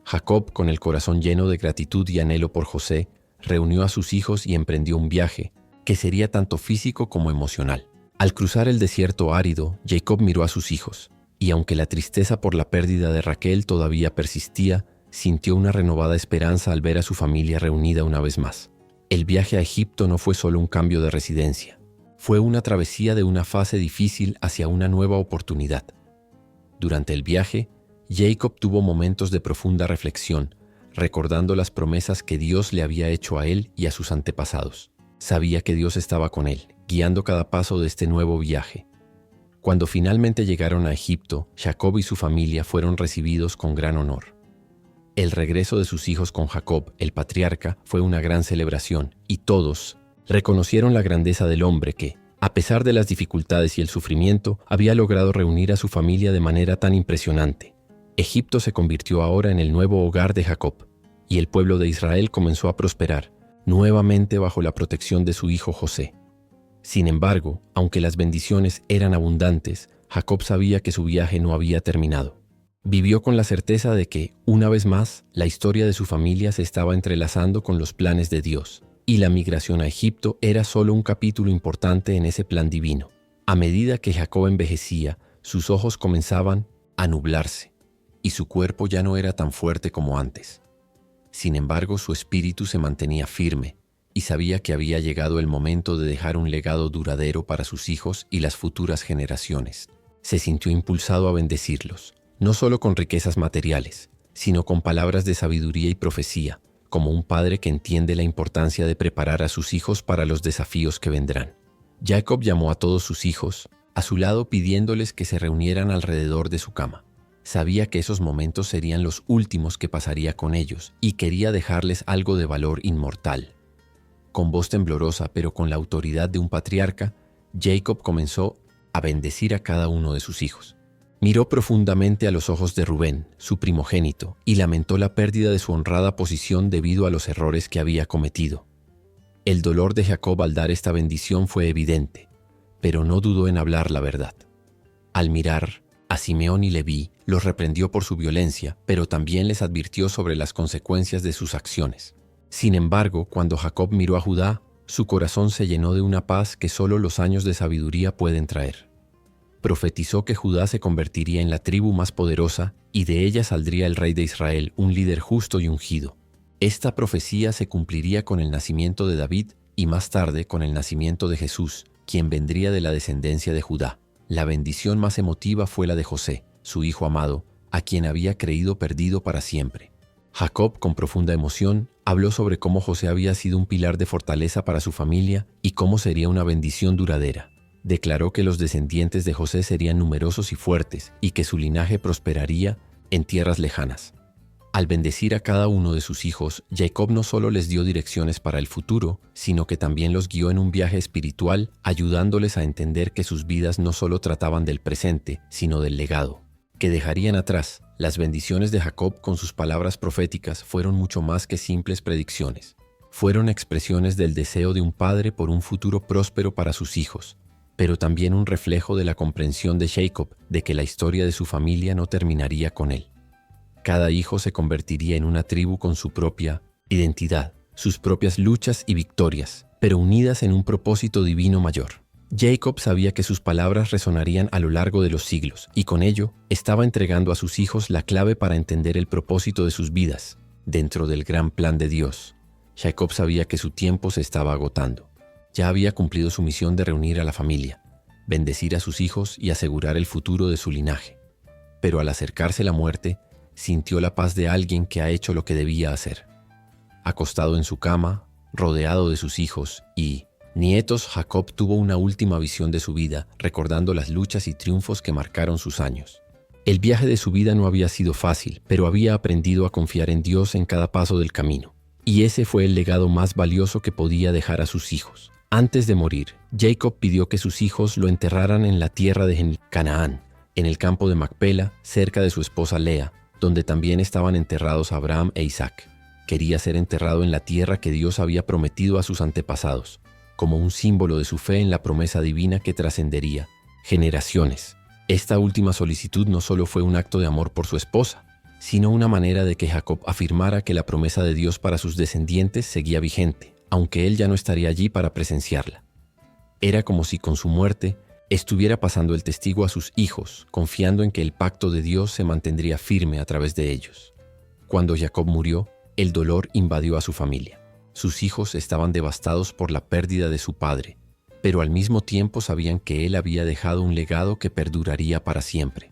Jacob, con el corazón lleno de gratitud y anhelo por José, reunió a sus hijos y emprendió un viaje que sería tanto físico como emocional. Al cruzar el desierto árido, Jacob miró a sus hijos, y aunque la tristeza por la pérdida de Raquel todavía persistía, sintió una renovada esperanza al ver a su familia reunida una vez más. El viaje a Egipto no fue solo un cambio de residencia, fue una travesía de una fase difícil hacia una nueva oportunidad. Durante el viaje, Jacob tuvo momentos de profunda reflexión, recordando las promesas que Dios le había hecho a él y a sus antepasados. Sabía que Dios estaba con él, guiando cada paso de este nuevo viaje. Cuando finalmente llegaron a Egipto, Jacob y su familia fueron recibidos con gran honor. El regreso de sus hijos con Jacob, el patriarca, fue una gran celebración, y todos reconocieron la grandeza del hombre que, a pesar de las dificultades y el sufrimiento, había logrado reunir a su familia de manera tan impresionante. Egipto se convirtió ahora en el nuevo hogar de Jacob, y el pueblo de Israel comenzó a prosperar, nuevamente bajo la protección de su hijo José. Sin embargo, aunque las bendiciones eran abundantes, Jacob sabía que su viaje no había terminado. Vivió con la certeza de que, una vez más, la historia de su familia se estaba entrelazando con los planes de Dios, y la migración a Egipto era solo un capítulo importante en ese plan divino. A medida que Jacob envejecía, sus ojos comenzaban a nublarse, y su cuerpo ya no era tan fuerte como antes. Sin embargo, su espíritu se mantenía firme, y sabía que había llegado el momento de dejar un legado duradero para sus hijos y las futuras generaciones. Se sintió impulsado a bendecirlos, no solo con riquezas materiales, sino con palabras de sabiduría y profecía, como un padre que entiende la importancia de preparar a sus hijos para los desafíos que vendrán. Jacob llamó a todos sus hijos a su lado pidiéndoles que se reunieran alrededor de su cama. Sabía que esos momentos serían los últimos que pasaría con ellos y quería dejarles algo de valor inmortal. Con voz temblorosa, pero con la autoridad de un patriarca, Jacob comenzó a bendecir a cada uno de sus hijos. Miró profundamente a los ojos de Rubén, su primogénito, y lamentó la pérdida de su honrada posición debido a los errores que había cometido. El dolor de Jacob al dar esta bendición fue evidente, pero no dudó en hablar la verdad. Al mirar a Simeón y Leví, los reprendió por su violencia, pero también les advirtió sobre las consecuencias de sus acciones. Sin embargo, cuando Jacob miró a Judá, su corazón se llenó de una paz que solo los años de sabiduría pueden traer. Profetizó que Judá se convertiría en la tribu más poderosa y de ella saldría el rey de Israel, un líder justo y ungido. Esta profecía se cumpliría con el nacimiento de David y más tarde con el nacimiento de Jesús, quien vendría de la descendencia de Judá. La bendición más emotiva fue la de José, su hijo amado, a quien había creído perdido para siempre. Jacob, con profunda emoción, habló sobre cómo José había sido un pilar de fortaleza para su familia y cómo sería una bendición duradera. Declaró que los descendientes de José serían numerosos y fuertes y que su linaje prosperaría en tierras lejanas. Al bendecir a cada uno de sus hijos, Jacob no solo les dio direcciones para el futuro, sino que también los guió en un viaje espiritual, ayudándoles a entender que sus vidas no solo trataban del presente, sino del legado que dejarían atrás. Las bendiciones de Jacob con sus palabras proféticas fueron mucho más que simples predicciones. Fueron expresiones del deseo de un padre por un futuro próspero para sus hijos, pero también un reflejo de la comprensión de Jacob de que la historia de su familia no terminaría con él. Cada hijo se convertiría en una tribu con su propia identidad, sus propias luchas y victorias, pero unidas en un propósito divino mayor. Jacob sabía que sus palabras resonarían a lo largo de los siglos, y con ello estaba entregando a sus hijos la clave para entender el propósito de sus vidas, dentro del gran plan de Dios. Jacob sabía que su tiempo se estaba agotando. Ya había cumplido su misión de reunir a la familia, bendecir a sus hijos y asegurar el futuro de su linaje. Pero al acercarse la muerte, sintió la paz de alguien que ha hecho lo que debía hacer. Acostado en su cama, rodeado de sus hijos y nietos, Jacob tuvo una última visión de su vida, recordando las luchas y triunfos que marcaron sus años. El viaje de su vida no había sido fácil, pero había aprendido a confiar en Dios en cada paso del camino. Y ese fue el legado más valioso que podía dejar a sus hijos. Antes de morir, Jacob pidió que sus hijos lo enterraran en la tierra de Canaán, en el campo de Macpela, cerca de su esposa Lea, donde también estaban enterrados Abraham e Isaac. Quería ser enterrado en la tierra que Dios había prometido a sus antepasados, como un símbolo de su fe en la promesa divina que trascendería generaciones. Esta última solicitud no solo fue un acto de amor por su esposa, sino una manera de que Jacob afirmara que la promesa de Dios para sus descendientes seguía vigente, aunque él ya no estaría allí para presenciarla. Era como si con su muerte estuviera pasando el testigo a sus hijos, confiando en que el pacto de Dios se mantendría firme a través de ellos. Cuando Jacob murió, el dolor invadió a su familia. Sus hijos estaban devastados por la pérdida de su padre, pero al mismo tiempo sabían que él había dejado un legado que perduraría para siempre.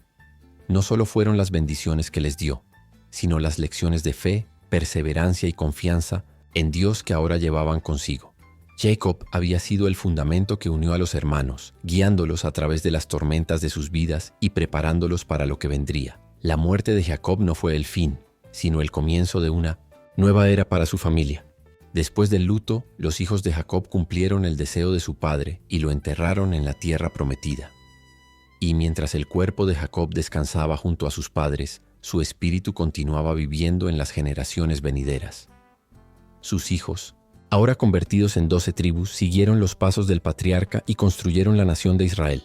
No solo fueron las bendiciones que les dio, sino las lecciones de fe, perseverancia y confianza en Dios que ahora llevaban consigo. Jacob había sido el fundamento que unió a los hermanos, guiándolos a través de las tormentas de sus vidas y preparándolos para lo que vendría. La muerte de Jacob no fue el fin, sino el comienzo de una nueva era para su familia. Después del luto, los hijos de Jacob cumplieron el deseo de su padre y lo enterraron en la tierra prometida. Y mientras el cuerpo de Jacob descansaba junto a sus padres, su espíritu continuaba viviendo en las generaciones venideras. Sus hijos, ahora convertidos en 12 tribus, siguieron los pasos del patriarca y construyeron la nación de Israel.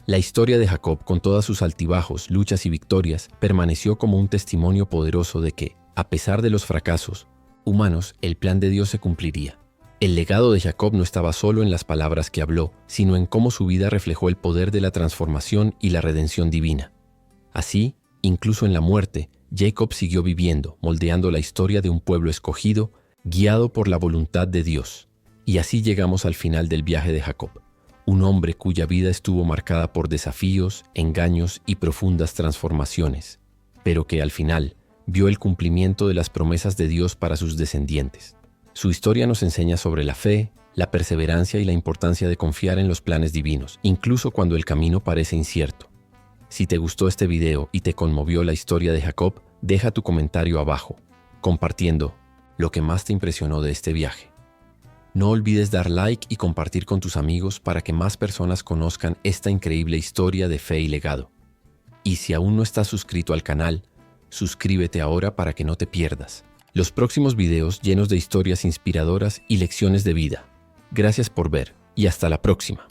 La historia de Jacob, con todas sus altibajos, luchas y victorias, permaneció como un testimonio poderoso de que, a pesar de los fracasos humanos, el plan de Dios se cumpliría. El legado de Jacob no estaba solo en las palabras que habló, sino en cómo su vida reflejó el poder de la transformación y la redención divina. Así, incluso en la muerte, Jacob siguió viviendo, moldeando la historia de un pueblo escogido, guiado por la voluntad de Dios. Y así llegamos al final del viaje de Jacob, un hombre cuya vida estuvo marcada por desafíos, engaños y profundas transformaciones, pero que al final vio el cumplimiento de las promesas de Dios para sus descendientes. Su historia nos enseña sobre la fe, la perseverancia y la importancia de confiar en los planes divinos, incluso cuando el camino parece incierto. Si te gustó este video y te conmovió la historia de Jacob, deja tu comentario abajo, compartiendo lo que más te impresionó de este viaje. No olvides dar like y compartir con tus amigos para que más personas conozcan esta increíble historia de fe y legado. Y si aún no estás suscrito al canal, suscríbete ahora para que no te pierdas los próximos videos llenos de historias inspiradoras y lecciones de vida. Gracias por ver y hasta la próxima.